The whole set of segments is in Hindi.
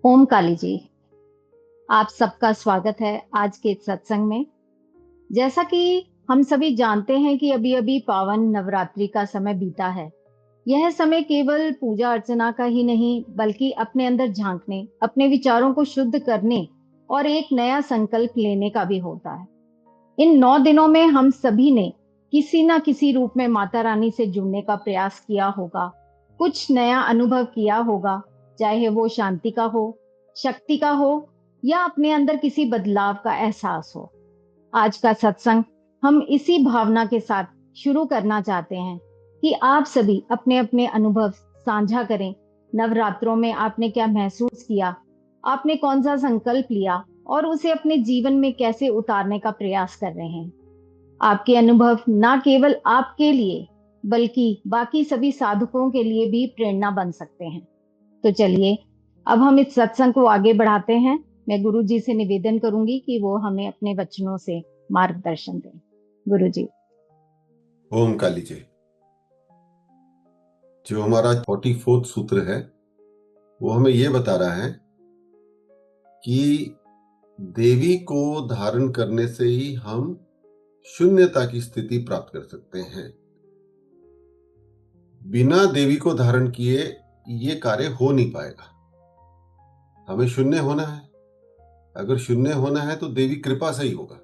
ओम काली जी। आप सबका स्वागत है आज के इस सत्संग में। जैसा कि हम सभी जानते हैं कि अभी अभी पावन नवरात्रि का समय बीता है। यह समय केवल पूजा अर्चना का ही नहीं बल्कि अपने अंदर झांकने, अपने विचारों को शुद्ध करने और एक नया संकल्प लेने का भी होता है। इन 9 दिनों में हम सभी ने किसी ना किसी रूप में माता रानी से जुड़ने का प्रयास किया होगा, कुछ नया अनुभव किया होगा, चाहे वो शांति का हो, शक्ति का हो या अपने अंदर किसी बदलाव का एहसास हो। आज का सत्संग हम इसी भावना के साथ शुरू करना चाहते हैं कि आप सभी अपने अपने अनुभव साझा करें। नवरात्रों में आपने क्या महसूस किया, आपने कौन सा संकल्प लिया और उसे अपने जीवन में कैसे उतारने का प्रयास कर रहे हैं। आपके अनुभव ना केवल आपके लिए बल्कि बाकी सभी साधकों के लिए भी प्रेरणा बन सकते हैं। तो चलिए अब हम इस सत्संग को आगे बढ़ाते हैं। मैं गुरु जी से निवेदन करूंगी कि वो हमें अपने वचनों से मार्गदर्शन दें। गुरु जी। ओम काली जी। जो हमारा 44वां सूत्र है वो हमें ये बता रहा है कि देवी को धारण करने से ही हम शून्यता की स्थिति प्राप्त कर सकते हैं। बिना देवी को धारण किए ये कार्य हो नहीं पाएगा। हमें शून्य होना है। अगर शून्य होना है तो देवी कृपा से ही होगा।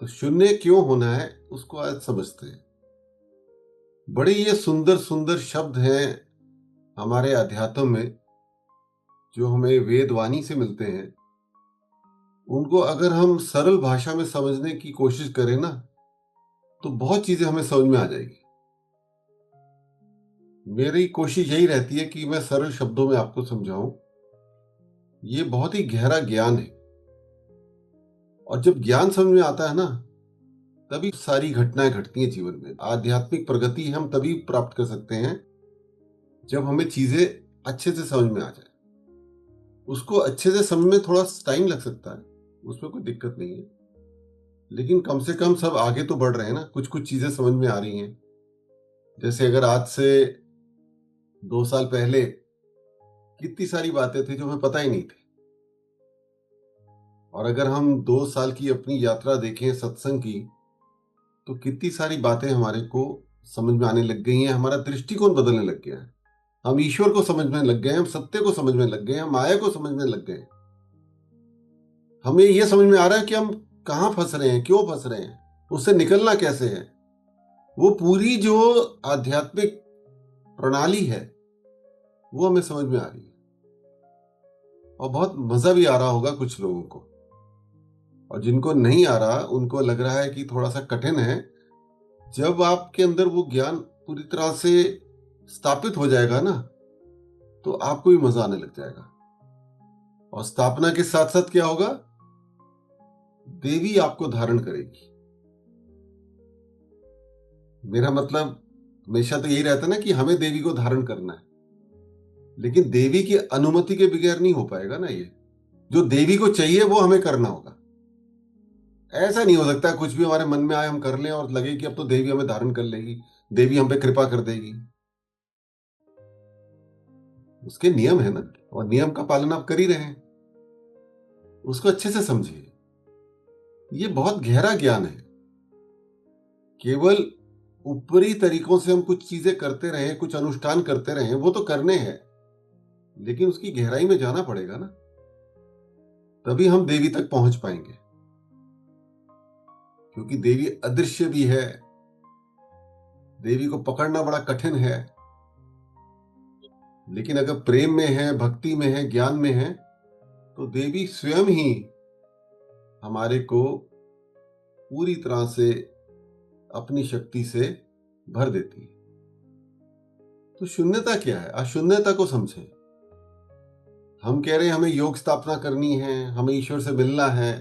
तो शून्य क्यों होना है उसको आज समझते हैं। बड़े ये सुंदर सुंदर शब्द हैं हमारे अध्यात्म में जो हमें वेदवाणी से मिलते हैं। उनको अगर हम सरल भाषा में समझने की कोशिश करें ना तो बहुत चीजें हमें समझ में आ जाएगी। मेरी कोशिश यही रहती है कि मैं सरल शब्दों में आपको समझाऊं। ये बहुत ही गहरा ज्ञान है और जब ज्ञान समझ में आता है ना तभी सारी घटनाएं घटती हैं जीवन में। आध्यात्मिक प्रगति हम तभी प्राप्त कर सकते हैं जब हमें चीजें अच्छे से समझ में आ जाए। उसको अच्छे से समझ में थोड़ा टाइम लग सकता है, उसमें कोई दिक्कत नहीं है, लेकिन कम से कम सब आगे तो बढ़ रहे हैं ना। कुछ कुछ चीजें समझ में आ रही हैं। जैसे अगर आज से 2 साल पहले कितनी सारी बातें थी जो हमें पता ही नहीं थी, और अगर हम 2 साल की अपनी यात्रा देखें सत्संग की तो कितनी सारी बातें हमारे को समझ में आने लग गई हैं। हमारा दृष्टिकोण बदलने लग गया है। हम ईश्वर को समझने लग गए हैं, हम सत्य को समझने लग गए हैं, हम माया को समझने लग गए हैं। हमें यह समझ में आ रहा है कि हम कहाँ फंस रहे हैं, क्यों फंस रहे हैं, उससे निकलना कैसे है। वो पूरी जो आध्यात्मिक प्रणाली है वो हमें समझ में आ रही है और बहुत मजा भी आ रहा होगा कुछ लोगों को। और जिनको नहीं आ रहा उनको लग रहा है कि थोड़ा सा कठिन है। जब आपके अंदर वो ज्ञान पूरी तरह से स्थापित हो जाएगा ना तो आपको भी मजा आने लग जाएगा। और स्थापना के साथ साथ क्या होगा, देवी आपको धारण करेगी। मेरा मतलब हमेशा तो यही रहता है ना कि हमें देवी को धारण करना है, लेकिन देवी की अनुमति के बगैर नहीं हो पाएगा ना। ये जो देवी को चाहिए वो हमें करना होगा। ऐसा नहीं हो सकता कुछ भी हमारे मन में आए हम कर लें और लगे कि अब तो देवी हमें धारण कर लेगी, देवी हम पे कृपा कर देगी। उसके नियम है ना, और नियम का पालन आप कर ही रहे हैं। उसको अच्छे से समझिए। ये बहुत गहरा ज्ञान है। केवल ऊपरी तरीकों से हम कुछ चीजें करते रहे, कुछ अनुष्ठान करते रहे, वो तो करने हैं, लेकिन उसकी गहराई में जाना पड़ेगा ना, तभी हम देवी तक पहुंच पाएंगे। क्योंकि देवी अदृश्य भी है। देवी को पकड़ना बड़ा कठिन है, लेकिन अगर प्रेम में है, भक्ति में है, ज्ञान में है तो देवी स्वयं ही हमारे को पूरी तरह से अपनी शक्ति से भर देती है। तो शून्यता क्या है, अशून्यता को समझें। हम कह रहे हैं हमें योग स्थापना करनी है, हमें ईश्वर से मिलना है,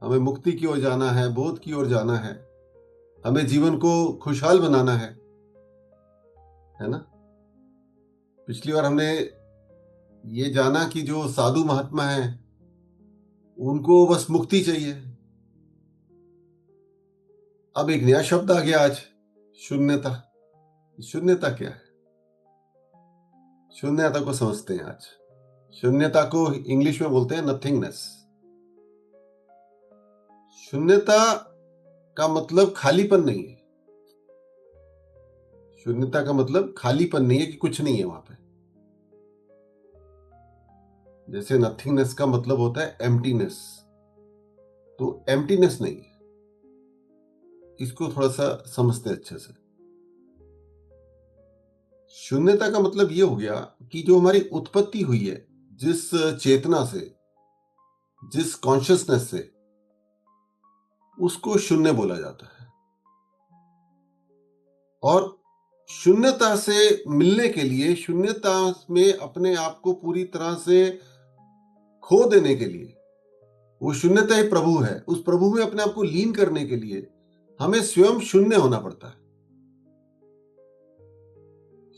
हमें मुक्ति की ओर जाना है, बोध की ओर जाना है, हमें जीवन को खुशहाल बनाना है ना। पिछली बार हमने ये जाना कि जो साधु महात्मा है उनको बस मुक्ति चाहिए। अब एक नया शब्द आ गया आज, शून्यता। शून्यता क्या है, शून्यता को समझते हैं आज। शून्यता को इंग्लिश में बोलते हैं नथिंगनेस। शून्यता का मतलब खालीपन नहीं है। शून्यता का मतलब खालीपन नहीं है कि कुछ नहीं है वहां पे। जैसे नथिंगनेस का मतलब होता है एम्प्टीनेस, तो एम्प्टीनेस नहीं है। इसको थोड़ा सा समझते हैं अच्छे से। शून्यता का मतलब ये हो गया कि जो हमारी उत्पत्ति हुई है, जिस चेतना से, जिस कॉन्शियसनेस से, उसको शून्य बोला जाता है। और शून्यता से मिलने के लिए, शून्यता में अपने आप को पूरी तरह से खो देने के लिए, वो शून्यता ही प्रभु है, उस प्रभु में अपने आप को लीन करने के लिए हमें स्वयं शून्य होना पड़ता है।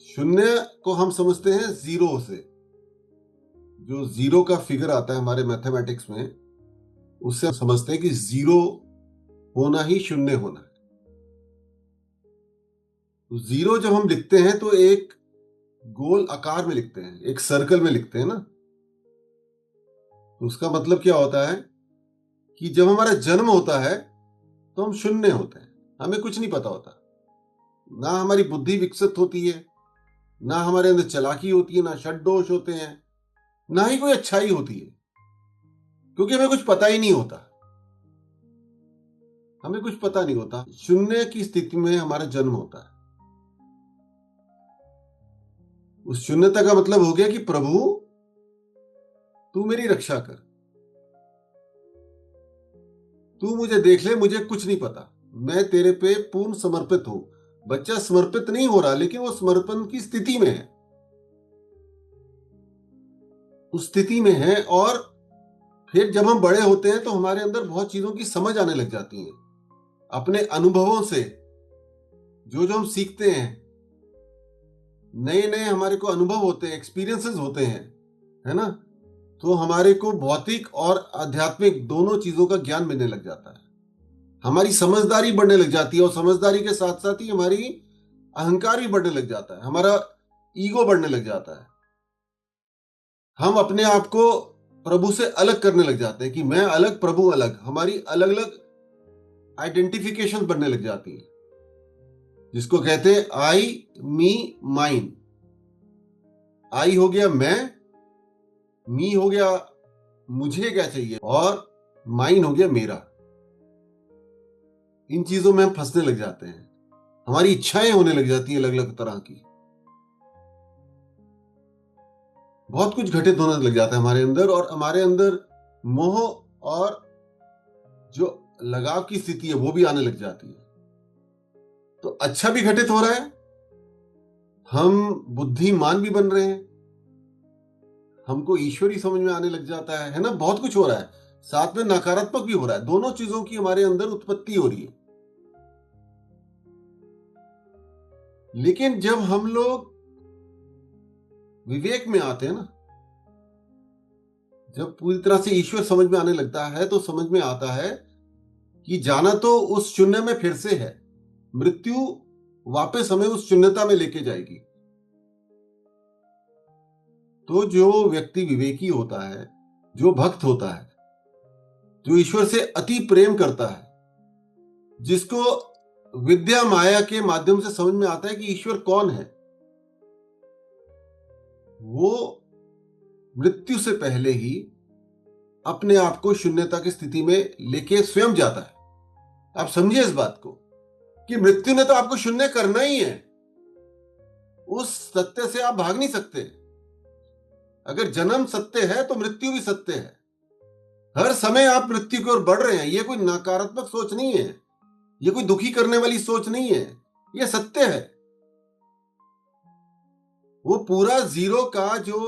शून्य को हम समझते हैं जीरो से। जो जीरो का फिगर आता है हमारे मैथमेटिक्स में, उससे हम समझते हैं कि जीरो होना ही शून्य होना है। तो जीरो जब हम लिखते हैं तो एक गोल आकार में लिखते हैं, एक सर्कल में लिखते हैं ना। तो उसका मतलब क्या होता है कि जब हमारा जन्म होता है तो हम शून्य होते हैं, हमें कुछ नहीं पता होता। ना हमारी बुद्धि विकसित होती है, ना हमारे अंदर चालाकी होती है, ना षड दोष होते हैं, ना ही कोई अच्छाई होती है, क्योंकि हमें कुछ पता ही नहीं होता। हमें कुछ पता नहीं होता। शून्य की स्थिति में हमारा जन्म होता है। उस शून्यता का मतलब हो गया कि प्रभु तू मेरी रक्षा कर, तू मुझे देख ले, मुझे कुछ नहीं पता, मैं तेरे पे पूर्ण समर्पित हूं। बच्चा समर्पित नहीं हो रहा, लेकिन वो समर्पण की स्थिति में है, उस स्थिति में है। और फिर जब हम बड़े होते हैं तो हमारे अंदर बहुत चीजों की समझ आने लग जाती है। अपने अनुभवों से जो जो हम सीखते हैं, नए नए हमारे को अनुभव होते हैं, एक्सपीरियंसेस होते हैं, है ना। तो हमारे को भौतिक और आध्यात्मिक दोनों चीजों का ज्ञान मिलने लग जाता है। हमारी समझदारी बढ़ने लग जाती है, और समझदारी के साथ साथ ही हमारी अहंकार भी बढ़ने लग जाता है, हमारा ईगो बढ़ने लग जाता है। हम अपने आप को प्रभु से अलग करने लग जाते हैं कि मैं अलग, प्रभु अलग। हमारी अलग अलग आइडेंटिफिकेशन बनने लग जाती है, जिसको कहते हैं आई, मी, माइन। आई हो गया मैं, मी हो गया मुझे क्या चाहिए, और माइन हो गया मेरा। इन चीजों में हम फंसने लग जाते हैं। हमारी इच्छाएं होने लग जाती हैं अलग अलग तरह की। बहुत कुछ घटित होने लग जाता है हमारे अंदर, और हमारे अंदर मोह और जो लगाव की स्थिति है वो भी आने लग जाती है। तो अच्छा भी घटित हो रहा है, हम बुद्धिमान भी बन रहे हैं, हमको ईश्वरी समझ में आने लग जाता है ना। बहुत कुछ हो रहा है, साथ में नकारात्मक भी हो रहा है। दोनों चीजों की हमारे अंदर उत्पत्ति हो रही है। लेकिन जब हम लोग विवेक में आते हैं ना, जब पूरी तरह से ईश्वर समझ में आने लगता है, तो समझ में आता है कि जाना तो उस शून्य में फिर से है। मृत्यु वापस हमें उस शून्यता में लेके जाएगी। तो जो व्यक्ति विवेकी होता है, जो भक्त होता है, जो ईश्वर से अति प्रेम करता है, जिसको विद्या माया के माध्यम से समझ में आता है कि ईश्वर कौन है, वो मृत्यु से पहले ही अपने आप को शून्यता की स्थिति में लेके स्वयं जाता है। आप समझिए इस बात को कि मृत्यु ने तो आपको शून्य करना ही है। उस सत्य से आप भाग नहीं सकते। अगर जन्म सत्य है तो मृत्यु भी सत्य है। हर समय आप मृत्यु की ओर बढ़ रहे हैं। यह कोई नकारात्मक सोच नहीं है, यह कोई दुखी करने वाली सोच नहीं है, यह सत्य है। वो पूरा जीरो का जो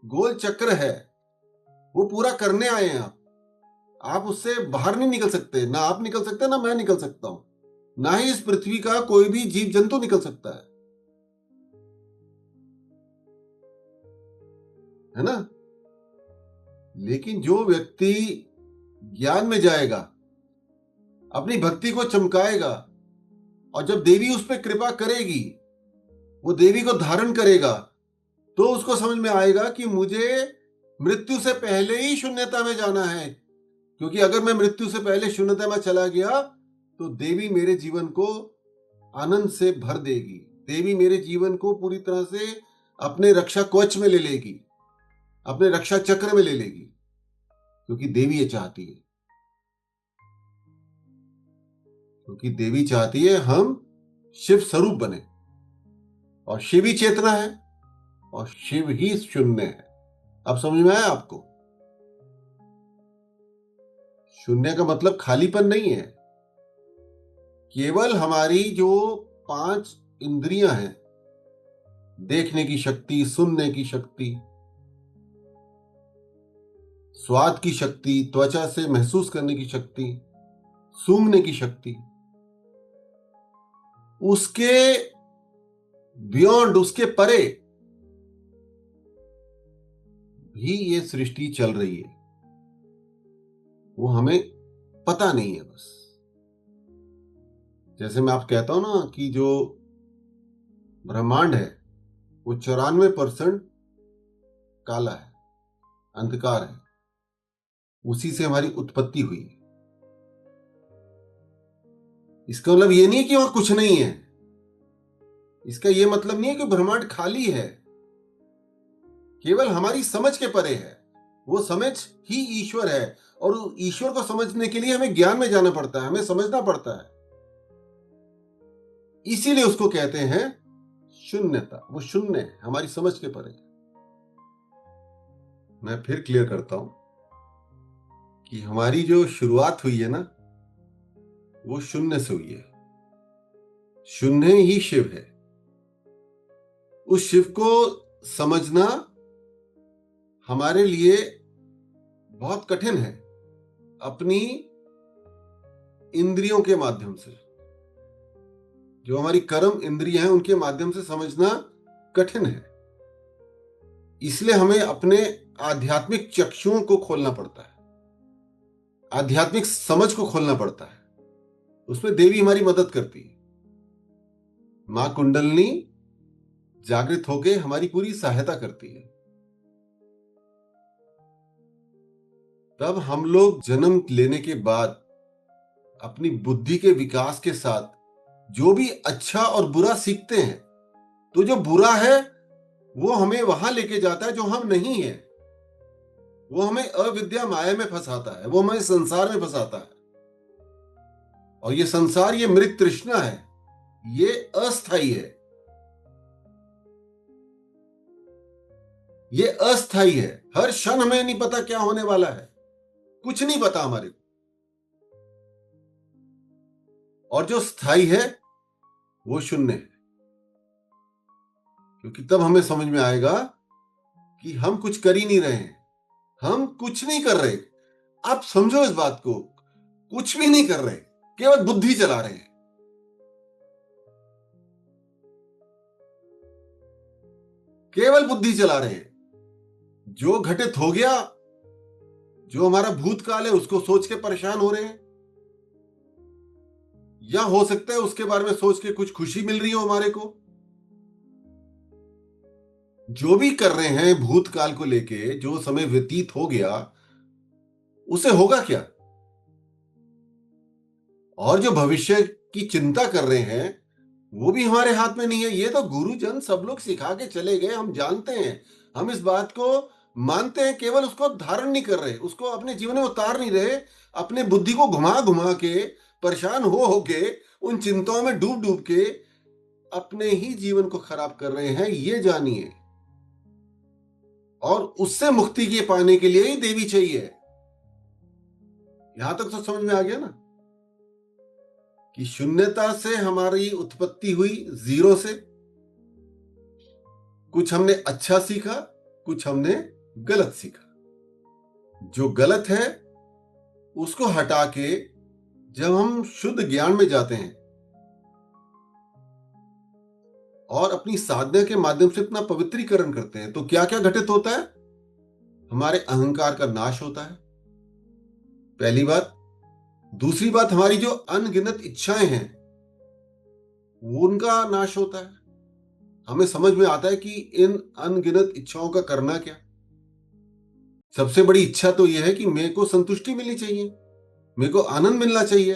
गोल चक्र है वो पूरा करने आए हैं आप उससे बाहर नहीं निकल सकते। ना आप निकल सकते, ना मैं निकल सकता हूं, ना ही इस पृथ्वी का कोई भी जीव जंतु निकल सकता है ना। लेकिन जो व्यक्ति ज्ञान में जाएगा, अपनी भक्ति को चमकाएगा, और जब देवी उस पर कृपा करेगी, वो देवी को धारण करेगा, तो उसको समझ में आएगा कि मुझे मृत्यु से पहले ही शून्यता में जाना है, क्योंकि अगर मैं मृत्यु से पहले शून्यता में चला गया तो देवी मेरे जीवन को आनंद से भर देगी। देवी मेरे जीवन को पूरी तरह से अपने रक्षा कवच में ले लेगी, अपने रक्षा चक्र में ले लेगी, क्योंकि देवी ये चाहती है। क्योंकि देवी चाहती है हम शिव स्वरूप बने, और शिव ही चेतना है और शिव ही शून्य है। अब समझ में आया आपको? शून्य का मतलब खालीपन नहीं है। केवल हमारी जो 5 इंद्रियां हैं, देखने की शक्ति, सुनने की शक्ति, स्वाद की शक्ति, त्वचा से महसूस करने की शक्ति, सूंघने की शक्ति, उसके बियॉन्ड, उसके परे भी ये सृष्टि चल रही है। वो हमें पता नहीं है। बस जैसे मैं आपको कहता हूं ना कि जो ब्रह्मांड है वो 94% काला है, अंधकार है। उसी से हमारी उत्पत्ति हुई है। इसका मतलब ये नहीं है कि वहां कुछ नहीं है। इसका ये मतलब नहीं है कि ब्रह्मांड खाली है। केवल हमारी समझ के परे है। वो समझ ही ईश्वर है, और ईश्वर को समझने के लिए हमें ज्ञान में जाना पड़ता है, हमें समझना पड़ता है। इसीलिए उसको कहते हैं शून्यता। वो शून्य है, हमारी समझ के परे। मैं फिर क्लियर करता हूं कि हमारी जो शुरुआत हुई है ना, वो शून्य से हुई है। शून्य ही शिव है। उस शिव को समझना हमारे लिए बहुत कठिन है, अपनी इंद्रियों के माध्यम से। जो हमारी कर्म इंद्रियां हैं उनके माध्यम से समझना कठिन है। इसलिए हमें अपने आध्यात्मिक चक्षुओं को खोलना पड़ता है, आध्यात्मिक समझ को खोलना पड़ता है। उसमें देवी हमारी मदद करती है। मां कुंडलनी जागृत होकर हमारी पूरी सहायता करती है। तब हम लोग जन्म लेने के बाद अपनी बुद्धि के विकास के साथ जो भी अच्छा और बुरा सीखते हैं, तो जो बुरा है वो हमें वहां लेके जाता है जो हम नहीं है। वो हमें अविद्या माया में फंसाता है, वो हमें संसार में फंसाता है। और ये संसार, ये मृत तृष्णा है, ये अस्थाई है। ये अस्थाई है। हर क्षण हमें नहीं पता क्या होने वाला है, कुछ नहीं पता हमारे को। और जो स्थाई है वो शून्य है। क्योंकि तब हमें समझ में आएगा कि हम कुछ कर ही नहीं रहे हैं, हम कुछ नहीं कर रहे। आप समझो इस बात को, कुछ भी नहीं कर रहे, केवल बुद्धि चला रहे हैं। केवल बुद्धि चला रहे हैं। जो घटित हो गया, जो हमारा भूतकाल है, उसको सोच के परेशान हो रहे हैं, या हो सकता है उसके बारे में सोच के कुछ खुशी मिल रही हो हमारे को। जो भी कर रहे हैं भूतकाल को लेके, जो समय व्यतीत हो गया, उसे होगा क्या? और जो भविष्य की चिंता कर रहे हैं वो भी हमारे हाथ में नहीं है। ये तो गुरुजन सब लोग सिखा के चले गए, हम जानते हैं, हम इस बात को मानते हैं, केवल उसको धारण नहीं कर रहे, उसको अपने जीवन में उतार नहीं रहे। अपने बुद्धि को घुमा घुमा के, परेशान हो के, उन चिंताओं में डूब डूब के अपने ही जीवन को खराब कर रहे हैं, ये जानिए। और उससे मुक्ति के पाने के लिए ही देवी चाहिए। यहां तक तो समझ में आ गया ना कि शून्यता से हमारी उत्पत्ति हुई, जीरो से। कुछ हमने अच्छा सीखा, कुछ हमने गलत सीखा। जो गलत है उसको हटा के जब हम शुद्ध ज्ञान में जाते हैं और अपनी साधना के माध्यम से इतना पवित्रीकरण करते हैं, तो क्या क्या घटित होता है? हमारे अहंकार का नाश होता है, पहली बात। दूसरी बात, हमारी जो अनगिनत इच्छाएं हैं उनका नाश होता है। हमें समझ में आता है कि इन अनगिनत इच्छाओं का करना क्या। सबसे बड़ी इच्छा तो यह है कि मेरे को संतुष्टि मिलनी चाहिए, मेरे को आनंद मिलना चाहिए,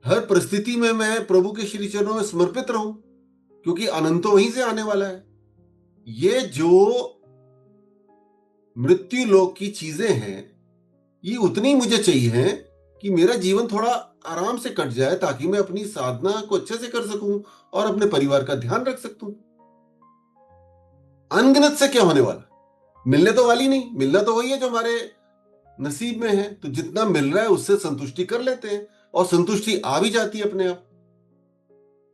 हर परिस्थिति में मैं प्रभु के श्री चरणों में समर्पित रहूं, क्योंकि आनंद तो वहीं से आने वाला है। ये जो मृत्यु लोक की चीजें हैं, ये उतनी मुझे चाहिए हैं कि मेरा जीवन थोड़ा आराम से कट जाए, ताकि मैं अपनी साधना को अच्छे से कर सकूं और अपने परिवार का ध्यान रख सकूं। अनगिनत से क्या होने वाला, मिलने तो वाली नहीं, मिलना तो वही है जो हमारे नसीब में है। तो जितना मिल रहा है उससे संतुष्टि कर लेते हैं, और संतुष्टि आ भी जाती है अपने आप,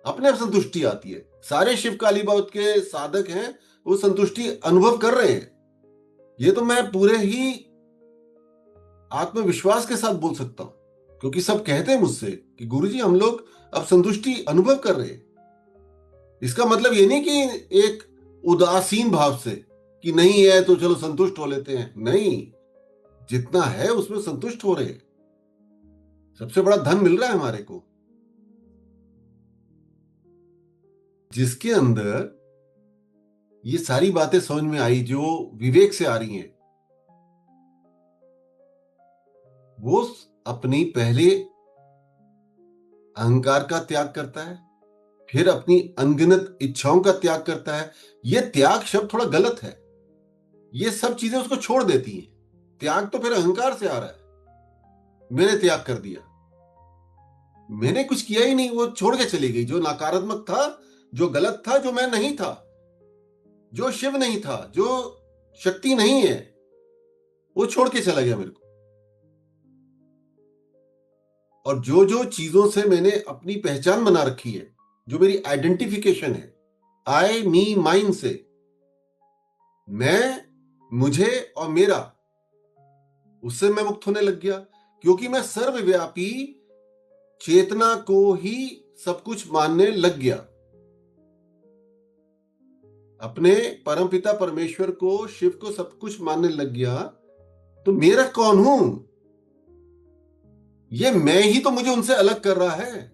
अपने आप संतुष्टि आती है। सारे शिव काली बात के साधक हैं, वो संतुष्टि अनुभव कर रहे हैं। ये तो मैं पूरे ही आत्मविश्वास के साथ बोल सकता हूं, क्योंकि सब कहते हैं मुझसे कि गुरुजी हम लोग अब संतुष्टि अनुभव कर रहे हैं। इसका मतलब ये नहीं कि एक उदासीन भाव से कि नहीं है तो चलो संतुष्ट हो लेते हैं, नहीं, जितना है उसमें संतुष्ट हो रहे हैं। सबसे बड़ा धन मिल रहा है हमारे को, जिसके अंदर ये सारी बातें समझ में आई, जो विवेक से आ रही हैं, वो अपनी पहले अहंकार का त्याग करता है, फिर अपनी अनगिनत इच्छाओं का त्याग करता है। ये त्याग शब्द थोड़ा गलत है, ये सब चीजें उसको छोड़ देती हैं। त्याग तो फिर अहंकार से आ रहा है, मैंने त्याग कर दिया, मैंने कुछ किया ही नहीं, वो छोड़ के चली गई। जो नकारात्मक था, जो गलत था, जो मैं नहीं था, जो शिव नहीं था, जो शक्ति नहीं है, वो छोड़ के चला गया मेरे को। और जो जो चीजों से मैंने अपनी पहचान बना रखी है, जो मेरी आइडेंटिफिकेशन है, आई मी माइन से, मैं, मुझे और मेरा, उससे मैं मुक्त होने लग गया। क्योंकि मैं सर्वव्यापी चेतना को ही सब कुछ मानने लग गया। अपने परमपिता परमेश्वर को, शिव को सब कुछ मानने लग गया। तो मेरा कौन हूं? ये मैं ही तो मुझे उनसे अलग कर रहा है।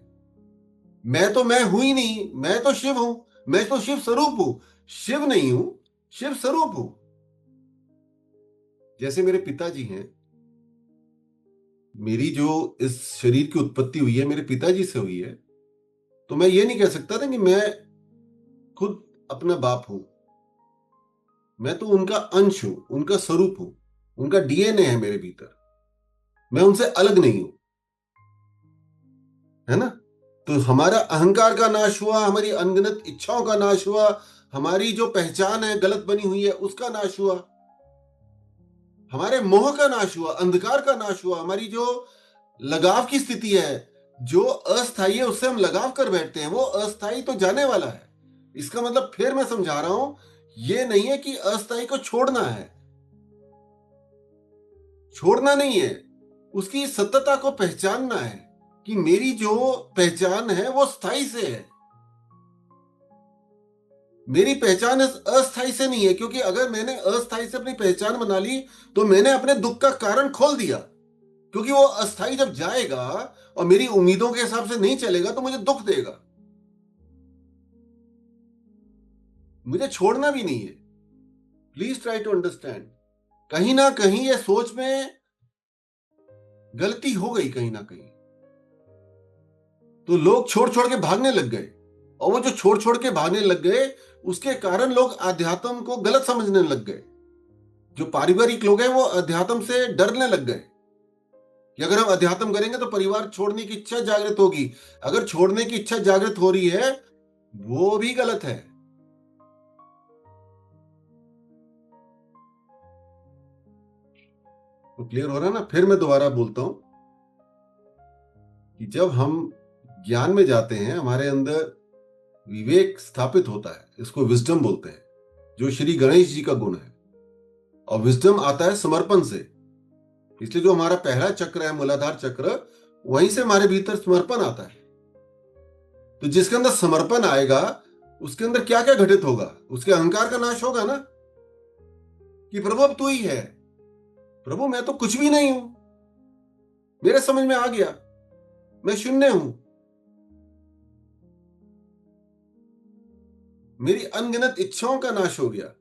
मैं हूं ही नहीं, मैं तो शिव हूं, मैं तो शिव स्वरूप हूं। शिव नहीं हूं, शिव स्वरूप हूं। जैसे मेरे पिताजी हैं, मेरी जो इस शरीर की उत्पत्ति हुई है मेरे पिताजी से हुई है, तो मैं ये नहीं कह सकता था कि मैं खुद अपना बाप हूं। मैं तो उनका अंश हूं, उनका स्वरूप हूं, उनका डीएनए है मेरे भीतर। मैं उनसे अलग नहीं हूं, है ना। तो हमारा अहंकार का नाश हुआ, हमारी अनगिनत इच्छाओं का नाश हुआ, हमारी जो पहचान है गलत बनी हुई है उसका नाश हुआ, हमारे मोह का नाश हुआ, अंधकार का नाश हुआ, हमारी जो लगाव की स्थिति है, जो अस्थाई है उससे हम लगाव कर बैठते हैं, वो अस्थाई तो जाने वाला है। इसका मतलब फिर मैं समझा रहा हूं, ये नहीं है कि अस्थाई को छोड़ना है, छोड़ना नहीं है, उसकी सत्यता को पहचानना है कि मेरी जो पहचान है वो स्थाई से है। मेरी पहचान इस अस्थाई से नहीं है, क्योंकि अगर मैंने अस्थाई से अपनी पहचान बना ली तो मैंने अपने दुख का कारण खोल दिया। क्योंकि वो अस्थाई जब जाएगा और मेरी उम्मीदों के हिसाब से नहीं चलेगा तो मुझे दुख देगा। मुझे छोड़ना भी नहीं है। Please try to understand. कहीं ना कहीं ये सोच में गलती हो गई, कहीं ना कहीं तो लोग छोड़ छोड़ के भागने लग गए, और वो जो छोड़ छोड़ के भागने लग गए उसके कारण लोग अध्यात्म को गलत समझने लग गए। जो पारिवारिक लोग हैं वो अध्यात्म से डरने लग गए कि अगर हम अध्यात्म करेंगे तो परिवार छोड़ने की इच्छा जागृत होगी। अगर छोड़ने की इच्छा जागृत हो रही है वो भी गलत है। तो क्लियर हो रहा है ना। फिर मैं दोबारा बोलता हूं कि जब हम ज्ञान में जाते हैं हमारे अंदर विवेक स्थापित होता है, इसको विजडम बोलते हैं, जो श्री गणेश जी का गुण है। और विजडम आता है समर्पण से। इसलिए जो हमारा पहला चक्र है, मूलाधार चक्र, वहीं से हमारे भीतर समर्पण आता है। तो जिसके अंदर समर्पण आएगा उसके अंदर क्या क्या घटित होगा? उसके अहंकार का नाश होगा ना, कि प्रभु अब तू ही है, प्रभु मैं तो कुछ भी नहीं हूं, मेरे समझ में आ गया, मैं शून्य हूं। मेरी अनगिनत इच्छाओं का नाश हो गया,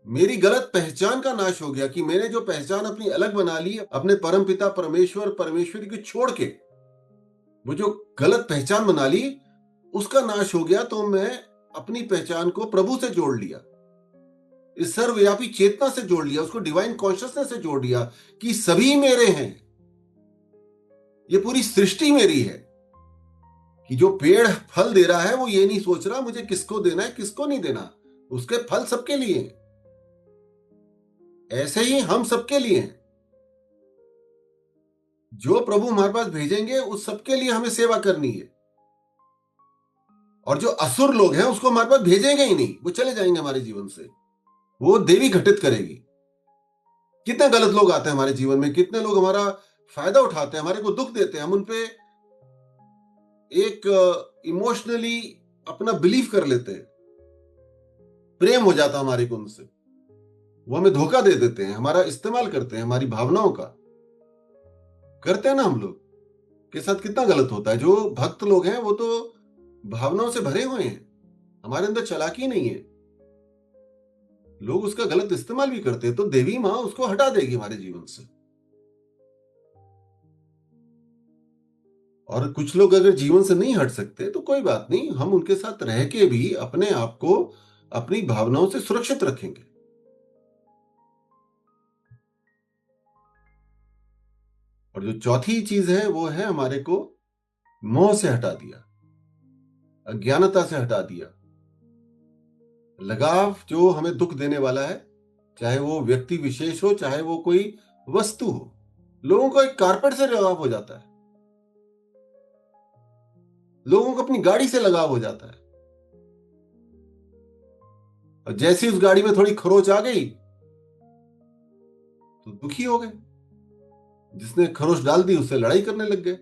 मेरी गलत पहचान का नाश हो गया कि मैंने जो पहचान अपनी अलग बना ली अपने परमपिता परमेश्वर परमेश्वरी को छोड़ के, वो जो गलत पहचान बना ली उसका नाश हो गया। तो मैं अपनी पहचान को प्रभु से जोड़ लिया, इस सर्वव्यापी चेतना से जोड़ लिया, उसको डिवाइन कॉन्शियसनेस से जोड़ लिया कि सभी मेरे हैं, ये पूरी सृष्टि मेरी है। कि जो पेड़ फल दे रहा है वो ये नहीं सोच रहा मुझे किसको देना है किसको नहीं देना, उसके फल सबके लिए हैं। ऐसे ही हम सबके लिए हैं, जो प्रभु हमारे पास भेजेंगे उस सबके लिए हमें सेवा करनी है। और जो असुर लोग हैं उसको हमारे पास भेजेंगे ही नहीं, वो चले जाएंगे हमारे जीवन से, वो देवी घटित करेगी। कितने गलत लोग आते हैं हमारे जीवन में, कितने लोग हमारा फायदा उठाते हैं, हमारे को दुख देते हैं, हम उनपे एक इमोशनली अपना बिलीव कर लेते हैं, प्रेम हो जाता हमारे को उनसे, वो हमें धोखा दे देते हैं, हमारा इस्तेमाल करते हैं, हमारी भावनाओं का करते हैं ना। हम लोग के साथ कितना गलत होता है। जो भक्त लोग हैं वो तो भावनाओं से भरे हुए हैं, हमारे अंदर चालाकी नहीं है, लोग उसका गलत इस्तेमाल भी करते हैं। तो देवी मां उसको हटा देगी हमारे जीवन से। और कुछ लोग अगर जीवन से नहीं हट सकते तो कोई बात नहीं, हम उनके साथ रह के भी अपने आप को अपनी भावनाओं से सुरक्षित रखेंगे। और जो चौथी चीज है वो है हमारे को मोह से हटा दिया, अज्ञानता से हटा दिया। लगाव जो हमें दुख देने वाला है, चाहे वो व्यक्ति विशेष हो चाहे वो कोई वस्तु हो, लोगों को एक कारपेट से लगाव हो जाता है, लोगों को अपनी गाड़ी से लगाव हो जाता है। और जैसी उस गाड़ी में थोड़ी खरोच आ गई तो दुखी हो गए, जिसने खरोच डाल दी उससे लड़ाई करने लग गए।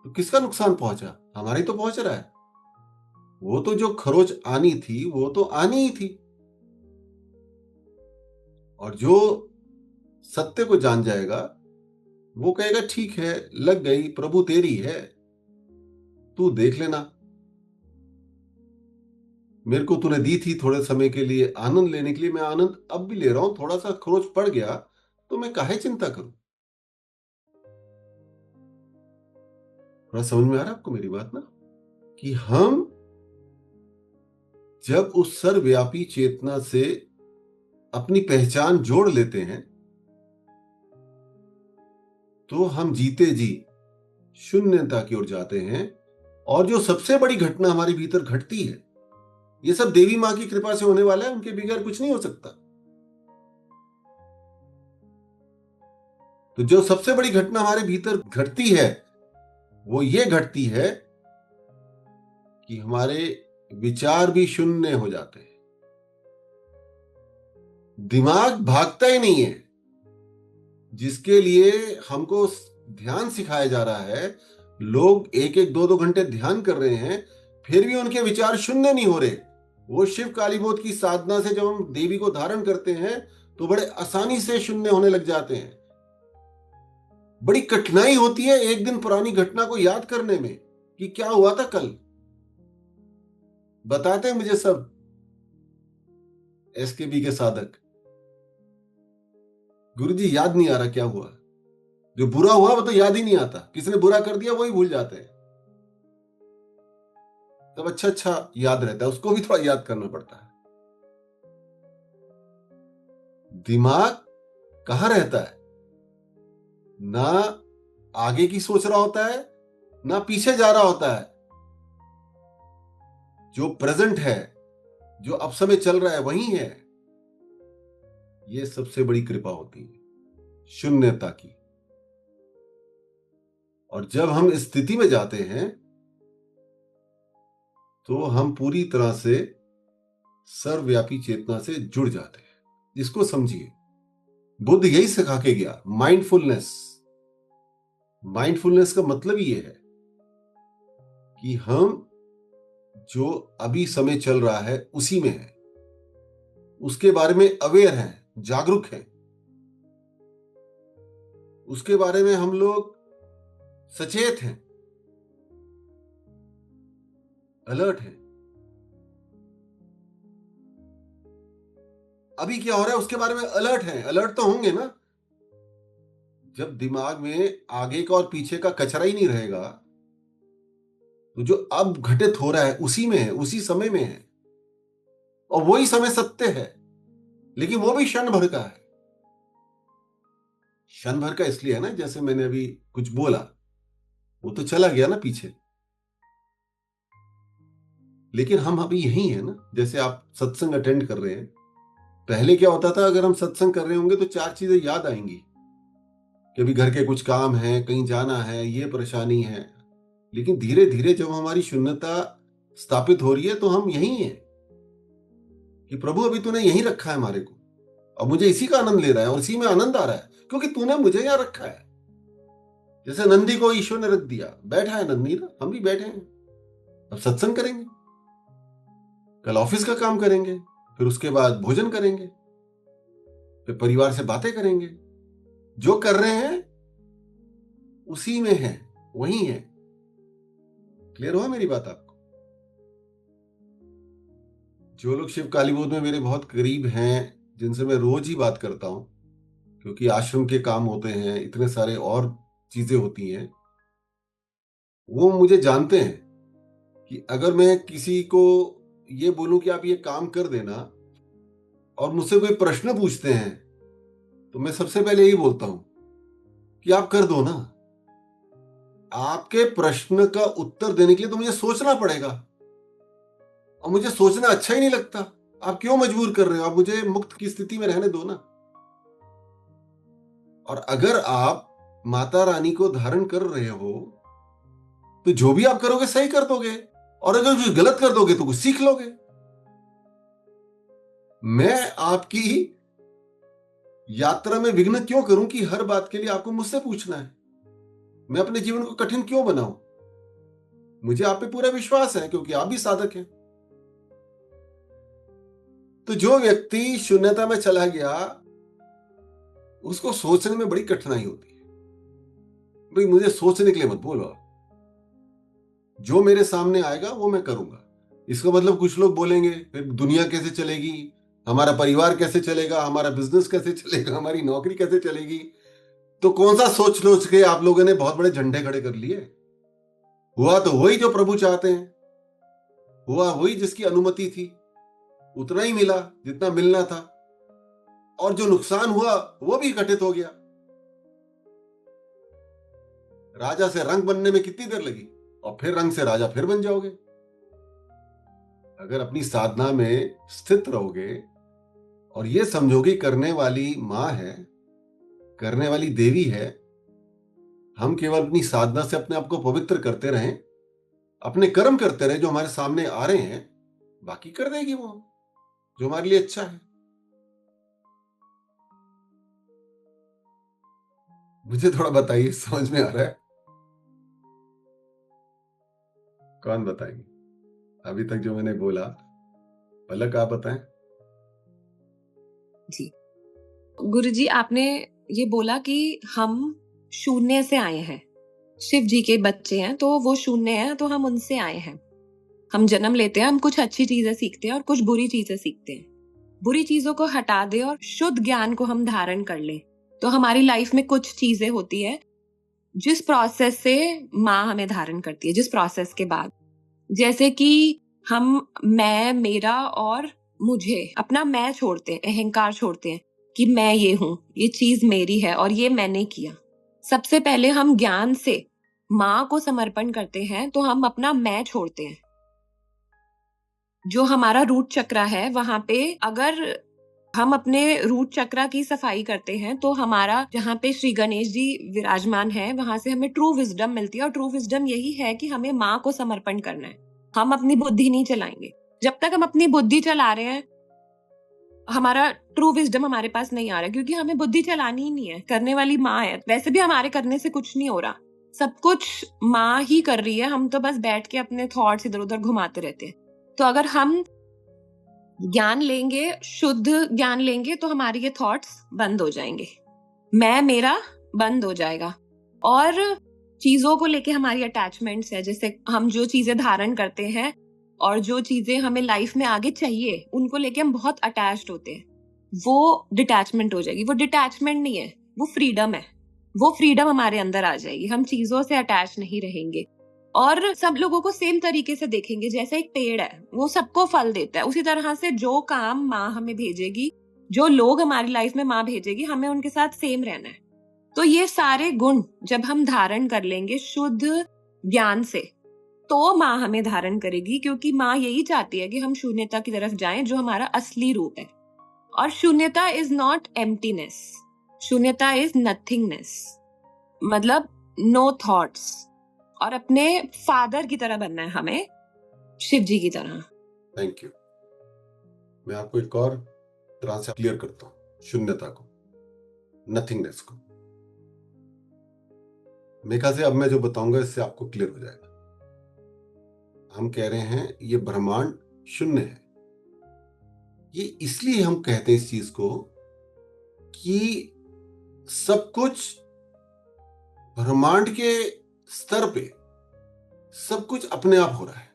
तो किसका नुकसान पहुंचा? हमारी तो पहुंच रहा है। वो तो जो खरोच आनी थी वो तो आनी ही थी। और जो सत्य को जान जाएगा वो कहेगा ठीक है, लग गई, प्रभु तेरी है, तू देख लेना, मेरे को तूने दी थी थोड़े समय के लिए आनंद लेने के लिए, मैं आनंद अब भी ले रहा हूं, थोड़ा सा खरोच पड़ गया तो मैं काहे चिंता करूं। थोड़ा समझ में आ रहा है आपको मेरी बात ना? कि हम जब उस सर्वव्यापी चेतना से अपनी पहचान जोड़ लेते हैं तो हम जीते जी शून्यता की ओर जाते हैं। और जो सबसे बड़ी घटना हमारे भीतर घटती है, ये सब देवी मां की कृपा से होने वाला है, उनके बगैर कुछ नहीं हो सकता। तो जो सबसे बड़ी घटना हमारे भीतर घटती है वो ये घटती है कि हमारे विचार भी शून्य हो जाते हैं, दिमाग भागता ही नहीं है। जिसके लिए हमको ध्यान सिखाया जा रहा है, लोग एक एक दो दो घंटे ध्यान कर रहे हैं, फिर भी उनके विचार शून्य नहीं हो रहे। वो शिव कालीबोध की साधना से जब हम देवी को धारण करते हैं तो बड़े आसानी से शून्य होने लग जाते हैं। बड़ी कठिनाई होती है एक दिन पुरानी घटना को याद करने में कि क्या हुआ था कल। बताते हैं मुझे सब एसकेबी के साधक, गुरुजी याद नहीं आ रहा क्या हुआ। जो बुरा हुआ वो तो याद ही नहीं आता, किसने बुरा कर दिया वही भूल जाते हैं। तब अच्छा अच्छा याद रहता है, उसको भी थोड़ा याद करना पड़ता है। दिमाग कहां रहता है? ना आगे की सोच रहा होता है ना पीछे जा रहा होता है। जो प्रेजेंट है, जो अब समय चल रहा है वही है। ये सबसे बड़ी कृपा होती है शून्यता की। और जब हम इस स्थिति में जाते हैं तो हम पूरी तरह से सर्वव्यापी चेतना से जुड़ जाते हैं। इसको समझिए, बुद्ध यही सिखा के गया, माइंडफुलनेस। माइंडफुलनेस का मतलब ये है कि हम जो अभी समय चल रहा है उसी में है, उसके बारे में अवेयर हैं, जागरूक हैं, उसके बारे में हम लोग सचेत हैं। अलर्ट हैं। अभी क्या हो रहा है उसके बारे में अलर्ट हैं। अलर्ट तो होंगे ना। जब दिमाग में आगे का और पीछे का कचरा ही नहीं रहेगा, तो जो अब घटित हो रहा है उसी में है, उसी समय में है, और वही समय सत्य है। लेकिन वो भी क्षण भर का है। क्षण भर का इसलिए है ना, जैसे मैंने अभी कुछ बोला, वो तो चला गया ना पीछे। लेकिन हम अभी यही है ना। जैसे आप सत्संग अटेंड कर रहे हैं, पहले क्या होता था, अगर हम सत्संग कर रहे होंगे तो चार चीजें याद आएंगी कि अभी घर के कुछ काम है, कहीं जाना है, ये परेशानी है। लेकिन धीरे धीरे जब हमारी शून्यता स्थापित हो रही है, तो हम यही हैं कि प्रभु अभी तूने यहीं रखा है हमारे को, और मुझे इसी का आनंद ले रहा है, और इसी में आनंद आ रहा है क्योंकि तूने मुझे यहां रखा है। जैसे नंदी को ईश्वर ने रख दिया, बैठा है नंदी ना, हम भी बैठे हैं। अब सत्संग करेंगे, कल ऑफिस का काम करेंगे, फिर उसके बाद भोजन करेंगे, फिर परिवार से बातें करेंगे। जो कर रहे हैं उसी में है, वही है। क्लियर हुआ मेरी बात आपको? जो लोग शिव कालीबोध में मेरे बहुत करीब हैं, जिनसे मैं रोज ही बात करता हूं, क्योंकि आश्रम के काम होते हैं, इतने सारे और चीजें होती हैं, वो मुझे जानते हैं कि अगर मैं किसी को ये बोलूं कि आप ये काम कर देना, और मुझसे कोई प्रश्न पूछते हैं, तो मैं सबसे पहले यही बोलता हूं कि आप कर दो ना। आपके प्रश्न का उत्तर देने के लिए तो मुझे सोचना पड़ेगा, और मुझे सोचना अच्छा ही नहीं लगता। आप क्यों मजबूर कर रहे हो? आप मुझे मुक्त की स्थिति में रहने दो ना। और अगर आप माता रानी को धारण कर रहे हो, तो जो भी आप करोगे सही कर दोगे, और अगर कुछ गलत कर दोगे तो कुछ सीख लोगे। मैं आपकी यात्रा में विघ्न क्यों करूं कि हर बात के लिए आपको मुझसे पूछना है? मैं अपने जीवन को कठिन क्यों बनाऊं? मुझे आप पे पूरा विश्वास है, क्योंकि आप भी साधक हैं। तो जो व्यक्ति शून्यता में चला गया, उसको सोचने में बड़ी कठिनाई होती है। भाई मुझे सोचने के लिए मत बोलो। जो मेरे सामने आएगा वो मैं करूंगा। इसका मतलब कुछ लोग बोलेंगे फिर दुनिया कैसे चलेगी, हमारा परिवार कैसे चलेगा, हमारा बिजनेस कैसे चलेगा, हमारी नौकरी कैसे चलेगी। तो कौन सा सोच सोच के आप लोगों ने बहुत बड़े झंडे खड़े कर लिए? हुआ तो वही जो प्रभु चाहते हैं, हुआ वही जिसकी अनुमति थी, उतना ही मिला जितना मिलना था, और जो नुकसान हुआ वो भी घटित हो गया। राजा से रंग बनने में कितनी देर लगी, और फिर रंग से राजा फिर बन जाओगे। अगर अपनी साधना में स्थित रहोगे और ये समझोगे करने वाली मां है, करने वाली देवी है, हम केवल अपनी साधना से अपने आप को पवित्र करते रहें, अपने कर्म करते रहे जो हमारे सामने आ रहे हैं, बाकी कर देगी वो जो हमारे लिए अच्छा है। मुझे थोड़ा बताइए, समझ में आ रहा है? कौन बताएंगे? अभी तक जो मैंने बोला, पलक आप बताएं। जी गुरुजी, आपने ये बोला कि हम शून्य से आए हैं, शिव जी के बच्चे हैं, तो वो शून्य है, तो हम उनसे आए हैं। हम जन्म लेते हैं, हम कुछ अच्छी चीजें सीखते हैं और कुछ बुरी चीजें सीखते हैं। बुरी चीजों को हटा दे और शुद्ध ज्ञान को हम धारण कर ले, तो हमारी लाइफ में कुछ चीजें होती है जिस प्रोसेस से माँ हमें धारण करती है, जिस प्रोसेस के बाद, जैसे कि हम मैं, मेरा और मुझे, अपना मैं छोड़ते हैं, अहंकार छोड़ते हैं कि मैं ये हूं, ये चीज मेरी है और ये मैंने किया। सबसे पहले हम ज्ञान से माँ को समर्पण करते हैं, तो हम अपना मैं छोड़ते हैं। जो हमारा रूट चक्र है, वहां पे अगर हम अपने रूट चक्र की सफाई करते हैं, तो हमारा जहाँ पे श्री गणेश जी विराजमान है, वहां से हमें ट्रू विजडम मिलती है। और ट्रू विजडम यही है कि हमें माँ को समर्पण करना है। हम अपनी बुद्धि नहीं चलाएंगे। जब तक हम अपनी बुद्धि चला रहे हैं, हमारा ट्रू विजडम हमारे पास नहीं आ रहा, क्योंकि हमें बुद्धि चलानी ही नहीं है। करने वाली माँ है। वैसे भी हमारे करने से कुछ नहीं हो रहा, सब कुछ माँ ही कर रही है। हम तो बस बैठ के अपने थॉट्स इधर उधर घुमाते रहते हैं। तो अगर हम ज्ञान लेंगे, शुद्ध ज्ञान लेंगे, तो हमारे ये थॉट्स बंद हो जाएंगे, मैं मेरा बंद हो जाएगा। और चीजों को लेके हमारी अटैचमेंट्स है, जैसे हम जो चीजें धारण करते हैं और जो चीजें हमें लाइफ में आगे चाहिए उनको लेके हम बहुत अटैच्ड होते हैं, वो डिटैचमेंट हो जाएगी। वो डिटैचमेंट नहीं है, वो फ्रीडम है। वो फ्रीडम हमारे अंदर आ जाएगी, हम चीजों से अटैच नहीं रहेंगे और सब लोगों को सेम तरीके से देखेंगे। जैसे एक पेड़ है, वो सबको फल देता है, उसी तरह से जो काम माँ हमें भेजेगी, जो लोग हमारी लाइफ में माँ भेजेगी, हमें उनके साथ सेम रहना है। तो ये सारे गुण जब हम धारण कर लेंगे शुद्ध ज्ञान से, तो माँ हमें धारण करेगी, क्योंकि माँ यही चाहती है कि हम शून्यता की तरफ जाएं, जो हमारा असली रूप है। और शून्यता इज नॉट एम्प्टीनेस, शून्यता इज नथिंगनेस, मतलब नो थॉट्स। और अपने फादर की तरह बनना है हमें, शिव जी की तरह। Thank you. मैं आपको एक और तरह से क्लियर करता हूं शून्यता को, नथिंगनेस को। मेरे ख्याल से अब मैं जो बताऊंगा इससे आपको क्लियर हो जाएगा। हम कह रहे हैं ये ब्रह्मांड शून्य है। ये इसलिए हम कहते हैं इस चीज को कि सब कुछ ब्रह्मांड के स्तर पे सब कुछ अपने आप हो रहा है।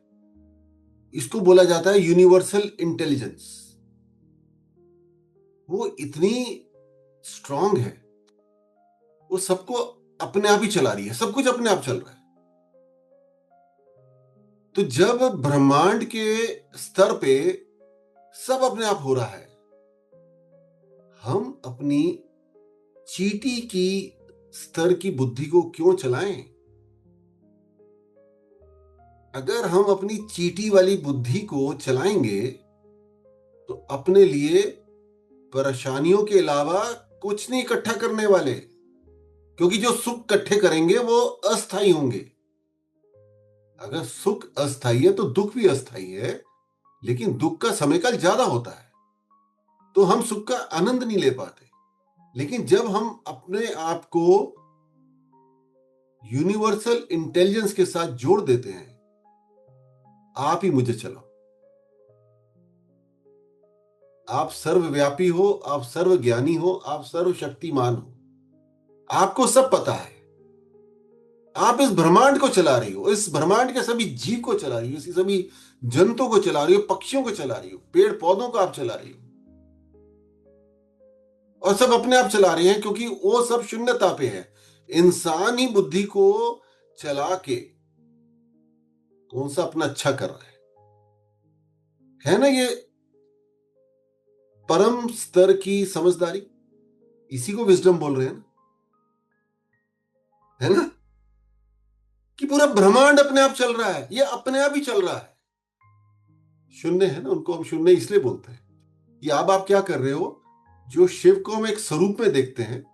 इसको बोला जाता है यूनिवर्सल इंटेलिजेंस। वो इतनी स्ट्रांग है, वो सबको अपने आप ही चला रही है, सब कुछ अपने आप चल रहा है। तो जब ब्रह्मांड के स्तर पे सब अपने आप हो रहा है, हम अपनी चींटी की स्तर की बुद्धि को क्यों चलाएं? अगर हम अपनी चींटी वाली बुद्धि को चलाएंगे तो अपने लिए परेशानियों के अलावा कुछ नहीं इकट्ठा करने वाले, क्योंकि जो सुख इकट्ठे करेंगे वो अस्थायी होंगे। अगर सुख अस्थायी है तो दुख भी अस्थायी है, लेकिन दुख का समयकाल ज्यादा होता है, तो हम सुख का आनंद नहीं ले पाते। लेकिन जब हम अपने आप को यूनिवर्सल इंटेलिजेंस के साथ जोड़ देते हैं, आप ही मुझे चलाओ, आप सर्वव्यापी हो, आप सर्वज्ञानी हो, आप सर्वशक्तिमान हो, आपको सब पता है, आप इस ब्रह्मांड को चला रही हो, इस ब्रह्मांड के सभी जीव को चला रही हो, इसी सभी जंतुओं को चला रही हो, पक्षियों को चला रही हो, पेड़ पौधों को आप चला रही हो, और सब अपने आप चला रहे हैं, क्योंकि वो सब शून्यता पे है। इंसान ही बुद्धि को चला के कौन सा अपना अच्छा कर रहा है ना? ये परम स्तर की समझदारी, इसी को विजडम बोल रहे हैं ना, है ना? कि पूरा ब्रह्मांड अपने आप चल रहा है, ये अपने आप ही चल रहा है। शून्य है ना, उनको हम शून्य इसलिए बोलते हैं कि अब आप क्या कर रहे हो, जो शिव को हम एक स्वरूप में देखते हैं,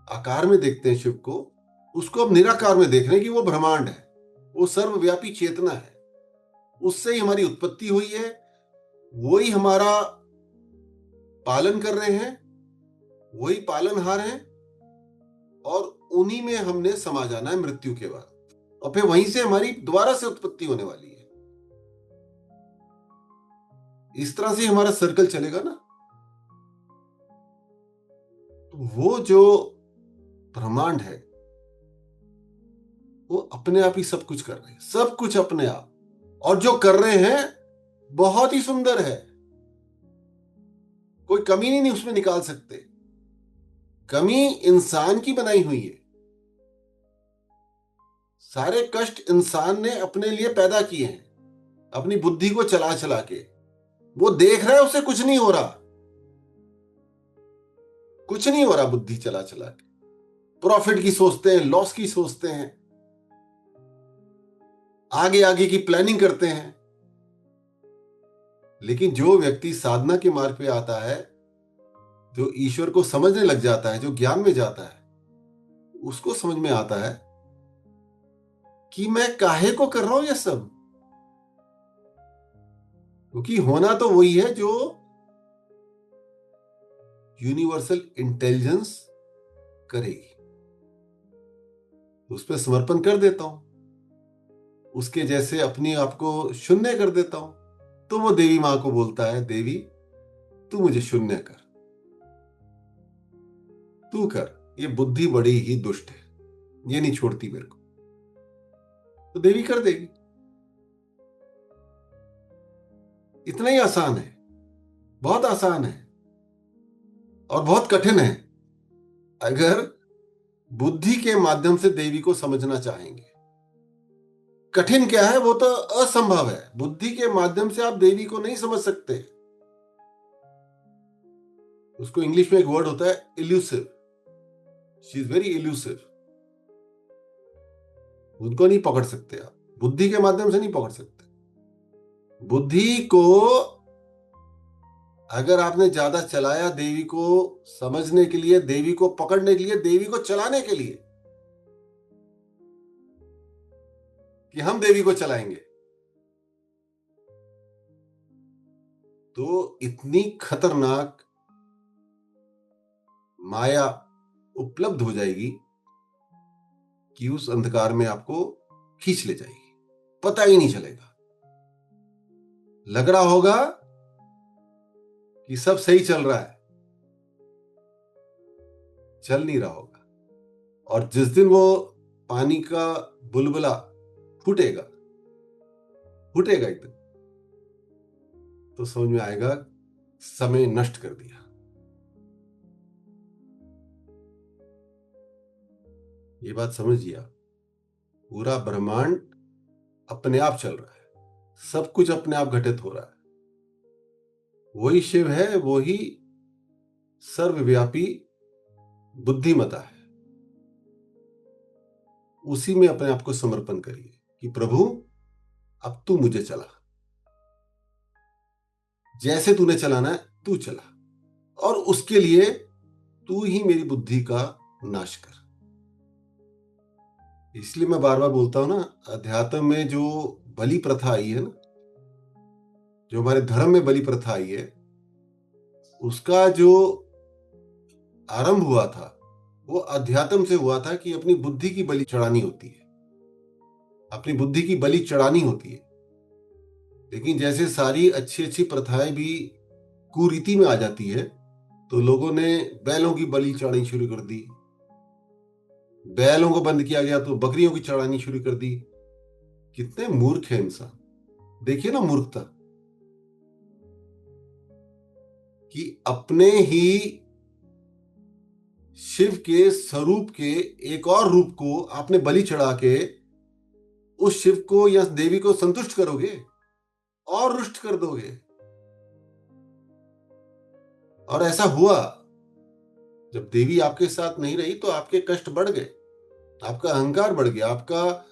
आकार में देखते हैं शिव को, उसको अब निराकार में देख रहे हैं कि वो ब्रह्मांड है, वो सर्वव्यापी चेतना है, उससे ही हमारी उत्पत्ति हुई है, वो ही हमारा पालन कर रहे हैं, वही पालनहार हैं, और उन्हीं में हमने समा जाना है मृत्यु के बाद, और फिर वहीं से हमारी दोबारा से उत्पत्ति होने वाली है। इस तरह से हमारा सर्कल चलेगा ना। तो वो जो ब्रह्मांड है वो अपने आप ही सब कुछ कर रहे हैं, सब कुछ अपने आप, और जो कर रहे हैं बहुत ही सुंदर है, कोई कमी नहीं उसमें निकाल सकते। कमी इंसान की बनाई हुई है, सारे कष्ट इंसान ने अपने लिए पैदा किए हैं, अपनी बुद्धि को चला चला के। वो देख रहा है उसे कुछ नहीं हो रहा, कुछ नहीं हो रहा, बुद्धि चला चला के प्रॉफिट की सोचते हैं, लॉस की सोचते हैं, आगे आगे की प्लानिंग करते हैं। लेकिन जो व्यक्ति साधना के मार्ग पे आता है, जो ईश्वर को समझने लग जाता है, जो ज्ञान में जाता है, उसको समझ में आता है कि मैं काहे को कर रहा हूं ये सब, क्योंकि होना तो वही है जो यूनिवर्सल इंटेलिजेंस करेगी। उस पर समर्पण कर देता हूं, उसके जैसे अपने आप को शून्य कर देता हूं, तो वो देवी मां को बोलता है, देवी तू मुझे शून्य कर, तू कर, ये बुद्धि बड़ी ही दुष्ट है, ये नहीं छोड़ती मेरे को। तो देवी कर देगी। इतना ही आसान है, बहुत आसान है और बहुत कठिन है अगर बुद्धि के माध्यम से देवी को समझना चाहेंगे। कठिन क्या है? वो तो असंभव है। बुद्धि के माध्यम से आप देवी को नहीं समझ सकते। उसको इंग्लिश में एक वर्ड होता है elusive. She is very elusive. उनको नहीं पकड़ सकते आप, बुद्धि के माध्यम से नहीं पकड़ सकते। बुद्धि को अगर आपने ज्यादा चलाया देवी को समझने के लिए, देवी को पकड़ने के लिए, देवी को चलाने के लिए कि हम देवी को चलाएंगे, तो इतनी खतरनाक माया उपलब्ध हो जाएगी कि उस अंधकार में आपको खींच ले जाएगी, पता ही नहीं चलेगा। लग रहा होगा कि सब सही चल रहा है, चल नहीं रहा होगा। और जिस दिन वो पानी का बुलबुला फूटेगा एकदम, तो समझ में आएगा समय नष्ट कर दिया। ये बात समझिए आप। पूरा ब्रह्मांड अपने आप चल रहा है, सब कुछ अपने आप घटित हो रहा है। वही शिव है, वही सर्वव्यापी बुद्धिमता है। उसी में अपने आप को समर्पण करिए कि प्रभु अब तू मुझे चला, जैसे तूने चलाना है तू चला, और उसके लिए तू ही मेरी बुद्धि का नाश कर। इसलिए मैं बार बार बोलता हूं ना, अध्यात्म में जो बलि प्रथा आई है ना, जो हमारे धर्म में बलि प्रथा आई है, उसका जो आरंभ हुआ था वो अध्यात्म से हुआ था कि अपनी बुद्धि की बलि चढ़ानी होती है, अपनी बुद्धि की बलि चढ़ानी होती है। लेकिन जैसे सारी अच्छी अच्छी प्रथाएं भी कुरीति में आ जाती है, तो लोगों ने बैलों की बलि चढ़ानी शुरू कर दी, बैलों को बंद किया गया तो बकरियों की चढ़ानी शुरू कर दी। कितने मूर्ख है इंसान, देखिए ना मूर्खता, कि अपने ही शिव के स्वरूप के एक और रूप को आपने बलि चढ़ा के उस शिव को या देवी को संतुष्ट करोगे और रुष्ट कर दोगे। और ऐसा हुआ, जब देवी आपके साथ नहीं रही तो आपके कष्ट बढ़ गए, आपका अहंकार बढ़ गया, आपका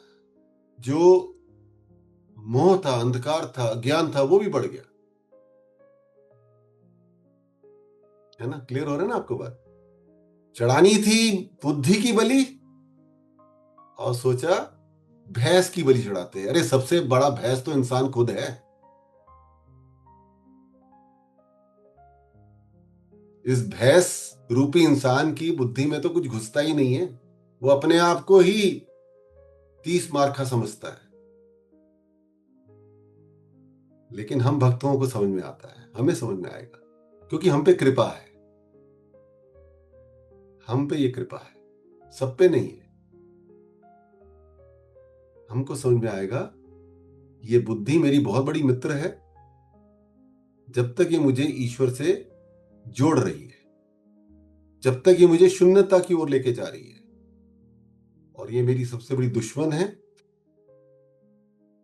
जो मोह था, अंधकार था, ज्ञान था, वो भी बढ़ गया। है ना? क्लियर हो रहा है ना आपको बात? चढ़ानी थी बुद्धि की बलि और सोचा भैंस की बलि चढ़ाते हैं। अरे सबसे बड़ा भैंस तो इंसान खुद है। इस भैंस रूपी इंसान की बुद्धि में तो कुछ घुसता ही नहीं है, वो अपने आप को ही 30 मार्का समझता है। लेकिन हम भक्तों को समझ में आता है, हमें समझ में आएगा, क्योंकि हम पे कृपा है, हम पे ये कृपा है, सब पे नहीं है। हमको समझ में आएगा ये बुद्धि मेरी बहुत बड़ी मित्र है, जब तक ये मुझे ईश्वर से जोड़ रही है, जब तक ये मुझे शून्यता की ओर लेके जा रही है। और ये मेरी सबसे बड़ी दुश्मन है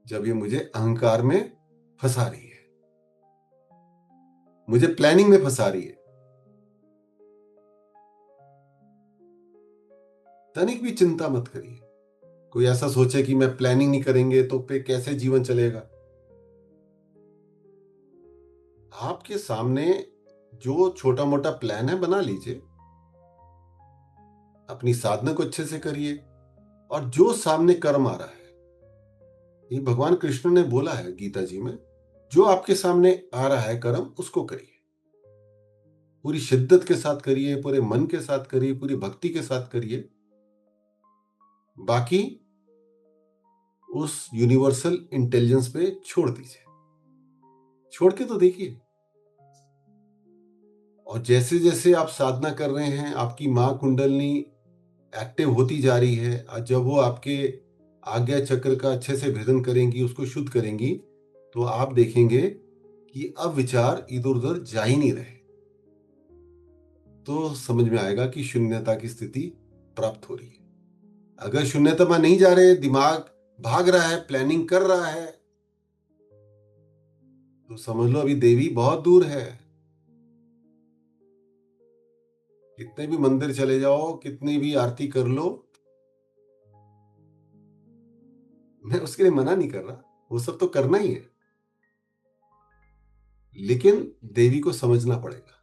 जब ये मुझे अहंकार में फंसा रही है, मुझे प्लानिंग में फंसा रही है। तनिक भी चिंता मत करिए। कोई ऐसा सोचे कि मैं प्लानिंग नहीं करेंगे तो पे कैसे जीवन चलेगा। आपके सामने जो छोटा मोटा प्लान है बना लीजिए, अपनी साधना को अच्छे से करिए, और जो सामने कर्म आ रहा है, ये भगवान कृष्ण ने बोला है गीता जी में, जो आपके सामने आ रहा है कर्म उसको करिए, पूरी शिद्दत के साथ करिए, पूरे मन के साथ करिए, पूरी भक्ति के साथ करिए। बाकी उस यूनिवर्सल इंटेलिजेंस पे छोड़ दीजिए, छोड़ के तो देखिए। और जैसे जैसे आप साधना कर रहे हैं, आपकी मां कुंडलनी एक्टिव होती जा रही है, और जब वो आपके आज्ञा चक्र का अच्छे से भेदन करेंगी, उसको शुद्ध करेंगी, तो आप देखेंगे कि अब विचार इधर उधर जा ही नहीं रहे, तो समझ में आएगा कि शून्यता की स्थिति प्राप्त हो रही है। अगर शून्यता में नहीं जा रहे, दिमाग भाग रहा है, प्लानिंग कर रहा है, तो समझ लो अभी देवी बहुत दूर है। कितने भी मंदिर चले जाओ, कितनी भी आरती कर लो, मैं उसके लिए मना नहीं कर रहा, वो सब तो करना ही है, लेकिन देवी को समझना पड़ेगा।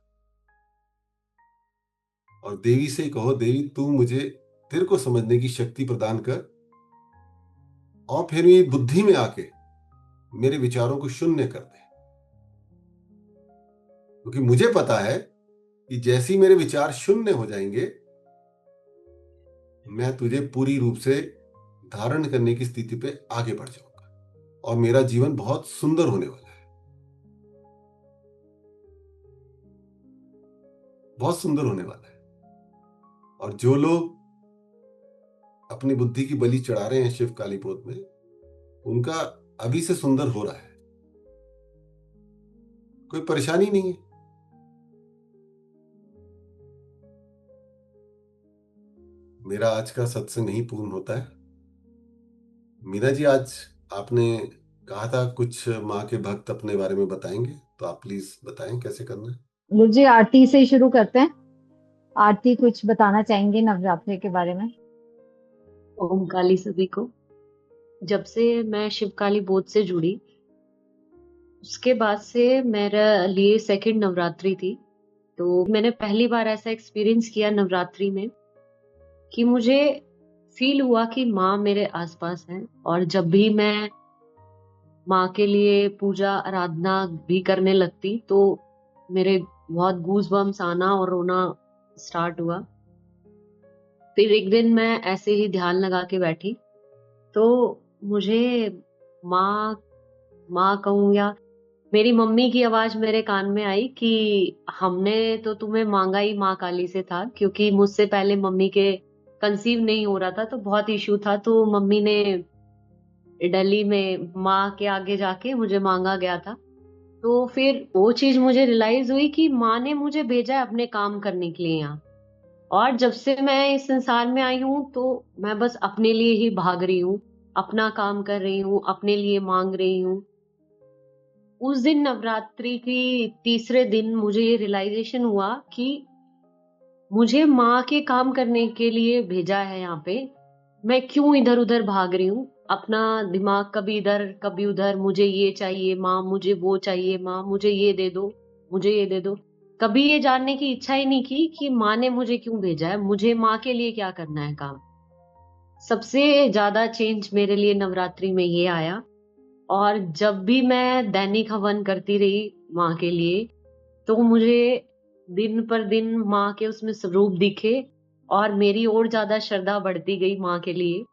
और देवी से ही कहो, देवी तू मुझे तेरे को समझने की शक्ति प्रदान कर, और फिर मेरी बुद्धि में आके मेरे विचारों को शून्य कर दे, क्योंकि मुझे पता है कि जैसे ही मेरे विचार शून्य हो जाएंगे, मैं तुझे पूरी रूप से धारण करने की स्थिति पे आगे बढ़ जाऊंगा और मेरा जीवन बहुत सुंदर होने वाला है, बहुत सुंदर होने वाला है। और जो लोग अपनी बुद्धि की बलि चढ़ा रहे हैं शिव काली पोत में, उनका अभी से सुंदर हो रहा है, कोई परेशानी नहीं है। मेरा आज का सत्संग नहीं पूर्ण होता है। मीना जी, आज आपने कहा था कुछ माँ के भक्त अपने बारे में बताएंगे, तो आप प्लीज बताएं कैसे करना है। गुरु जी, आरती से ही शुरू करते हैं। आरती कुछ बताना चाहेंगे नवरात्रि के बारे में? ओम काली सभी को। जब से मैं शिव काली बोध से जुड़ी, उसके बाद से मेरे लिए सेकंड नवरात्रि थी। तो मैंने पहली बार ऐसा एक्सपीरियंस किया नवरात्रि में कि मुझे फील हुआ कि माँ मेरे आसपास है। और जब भी मैं माँ के लिए पूजा आराधना भी करने लगती, तो मेरे बहुत गूज बम्स आना और रोना स्टार्ट हुआ। फिर एक दिन मैं ऐसे ही ध्यान लगा के बैठी, तो मुझे माँ कहूँ या मेरी मम्मी की आवाज मेरे कान में आई कि हमने तो तुम्हें मांगा ही माँ काली से था, क्योंकि मुझसे पहले मम्मी के कंसीव नहीं हो रहा था, तो बहुत इशू था। तो मम्मी ने दिल्ली में माँ के आगे जाके मुझे मांगा गया था। तो फिर वो चीज मुझे रियलाइज हुई कि माँ ने मुझे भेजा है अपने काम करने के लिए यहाँ। और जब से मैं इस संसार में आई हूँ, तो मैं बस अपने लिए ही भाग रही हूँ, अपना काम कर रही हूँ, अपने लिए मांग रही हूँ। उस दिन नवरात्रि की तीसरे दिन मुझे ये रियलाइजेशन हुआ कि मुझे माँ के काम करने के लिए भेजा है यहाँ पे। मैं क्यों इधर उधर भाग रही हूँ, अपना दिमाग कभी इधर कभी उधर, मुझे ये चाहिए माँ, मुझे वो चाहिए माँ, मुझे ये दे दो, मुझे ये दे दो। कभी ये जानने की इच्छा ही नहीं की कि माँ ने मुझे क्यों भेजा है, मुझे माँ के लिए क्या करना है काम। सबसे ज्यादा चेंज मेरे लिए नवरात्रि में ये आया। और जब भी मैं दैनिक हवन करती रही माँ के लिए, तो मुझे दिन पर दिन माँ के उसमें स्वरूप दिखे और मेरी और ज्यादा श्रद्धा बढ़ती गई माँ के लिए।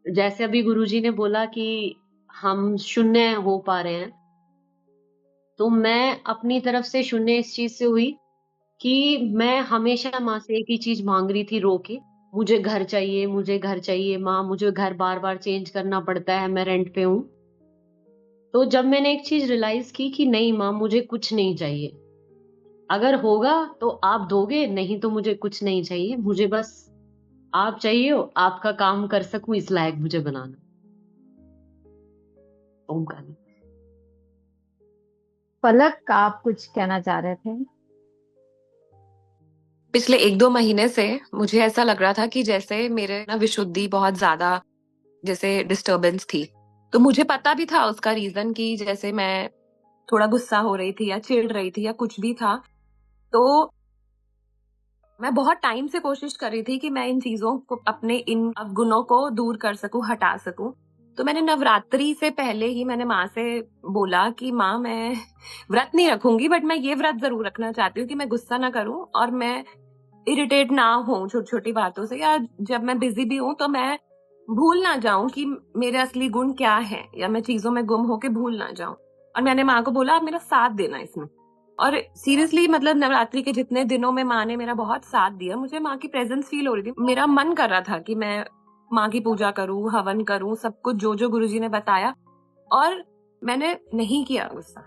जैसे अभी गुरुजी ने बोला कि हम शून्य हो पा रहे हैं, तो मैं अपनी तरफ से शून्य इस चीज से हुई कि मैं हमेशा माँ से एक ही चीज मांग रही थी रो के, मुझे घर चाहिए, मुझे घर चाहिए माँ, मुझे घर बार बार चेंज करना पड़ता है, मैं रेंट पे हूँ। तो जब मैंने एक चीज रियलाइज की कि नहीं माँ, मुझे कुछ नहीं चाहिए, अगर होगा तो आप दोगे, नहीं तो मुझे कुछ नहीं चाहिए, मुझे बस आप चाहिए हो, आपका काम कर सकूं इस लायक मुझे बनाना। ओम काली। पलक, आप कुछ कहना चाह रहे थे? पिछले 1-2 महीने से मुझे ऐसा लग रहा था कि जैसे मेरे ना विशुद्धि बहुत ज्यादा जैसे डिस्टरबेंस थी। तो मुझे पता भी था उसका रीजन कि जैसे मैं थोड़ा गुस्सा हो रही थी या चिढ़ रही थी या कुछ भी था। तो मैं बहुत टाइम से कोशिश कर रही थी कि मैं इन चीजों को, अपने इन अवगुणों को दूर कर सकूं, हटा सकूं। तो मैंने नवरात्रि से पहले ही मैंने माँ से बोला कि माँ, मैं व्रत नहीं रखूंगी, बट मैं ये व्रत जरूर रखना चाहती हूँ कि मैं गुस्सा ना करूं और मैं इरिटेट ना हूं छोटी छोटी बातों से, या जब मैं बिजी भी हूं तो मैं भूल ना जाऊं कि मेरे असली गुण क्या है, या मैं चीजों में गुम होके भूल ना जाऊं। और मैंने माँ को बोला आप मेरा साथ देना इसमें। और सीरियसली मतलब नवरात्रि के जितने दिनों में माँ ने मेरा बहुत साथ दिया, मुझे माँ की प्रेजेंस फील हो रही थी। मेरा मन कर रहा था कि मैं माँ की पूजा करूं, हवन करूं, सब कुछ जो जो गुरुजी ने बताया। और मैंने नहीं किया गुस्सा,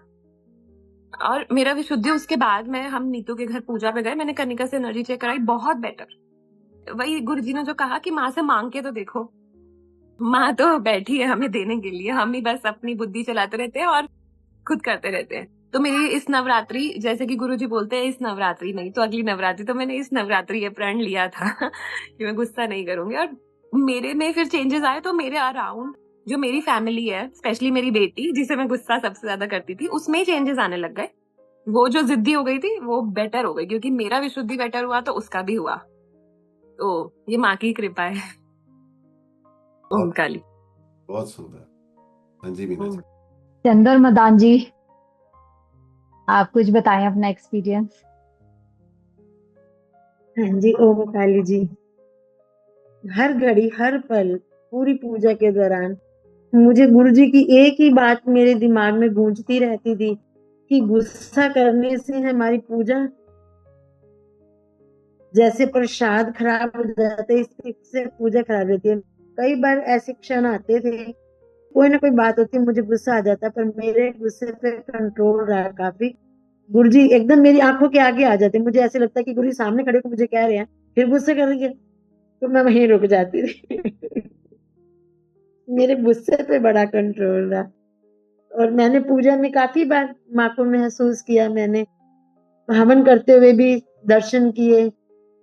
और मेरा विशुद्धि उसके बाद हम नीतू के घर पूजा पे गए, मैंने कनिका से एनर्जी चेक कराई, बहुत बेटर। वही गुरुजी ने जो कहा कि माँ से मांग के तो देखो, माँ तो बैठी है हमें देने के लिए, हम ही बस अपनी बुद्धि चलाते रहते हैं और खुद करते रहते हैं। तो मेरी इस नवरात्रि, जैसे कि गुरुजी बोलते हैं इस नवरात्रि नहीं तो अगली नवरात्रि, तो मैंने इस नवरात्रि ये प्रण लिया था कि मैं गुस्सा नहीं करूंगी। और मेरे में फिर चेंजेस आए, तो मेरे अराउंड जो मेरी फैमिली है, स्पेशली मेरी बेटी जिसे मैं गुस्सा सबसे ज्यादा करती थी, उसमें चेंजेस आने लग गए। वो जो जिद्दी हो गई थी वो बेटर हो गई, क्योंकि मेरा विशुद्धि बेटर हुआ तो उसका भी हुआ। तो ये माँ की कृपा है। ओम बहुत काली। बहुत सुंदर। हाँ जी मीना जी। चंदर मदान जी, आप कुछ बताएं अपना एक्सपीरियंस। हाँ जी, ओम काली जी। हर घड़ी हर पल पूरी पूजा के दौरान मुझे गुरुजी की एक ही बात मेरे दिमाग में गूंजती रहती थी कि गुस्सा करने से हमारी पूजा जैसे प्रसाद खराब हो जाता है, इससे पूजा खराब रहती है। कई बार ऐसे क्षण आते थे, कोई ना कोई बात होती, मुझे गुस्सा आ जाता, पर मेरे गुस्से पे कंट्रोल रहा काफी। गुरुजी एकदम मेरी आंखों के आगे आ जाते, मुझे ऐसे लगता है कि गुरुजी सामने खड़े को मुझे कह रहे हैं, फिर गुस्से कर रही है, तो मैं वहीं रुक जाती थी। मेरे गुस्से पे बड़ा कंट्रोल रहा। और मैंने पूजा में काफी बार माँ को महसूस किया, मैंने हवन करते हुए भी दर्शन किए।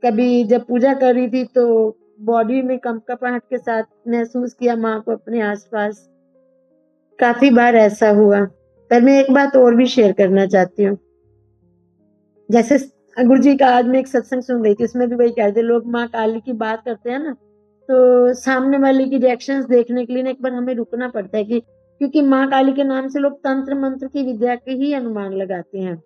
कभी जब पूजा कर रही थी तो बॉडी में कंपकपाहट के साथ महसूस किया माँ को अपने आसपास। काफी बार ऐसा हुआ। पर मैं एक बात और भी शेयर करना चाहती हूँ। जैसे गुरु जी का आज मैं एक सत्संग सुन रही थी, उसमें भी वही कहते, लोग माँ काली की बात करते हैं ना, तो सामने वाले की रिएक्शंस देखने के लिए एक बार हमें रुकना पड़ता है, कि क्योंकि माँ काली के नाम से लोग तंत्र मंत्र की विद्या के ही अनुमान लगाते हैं।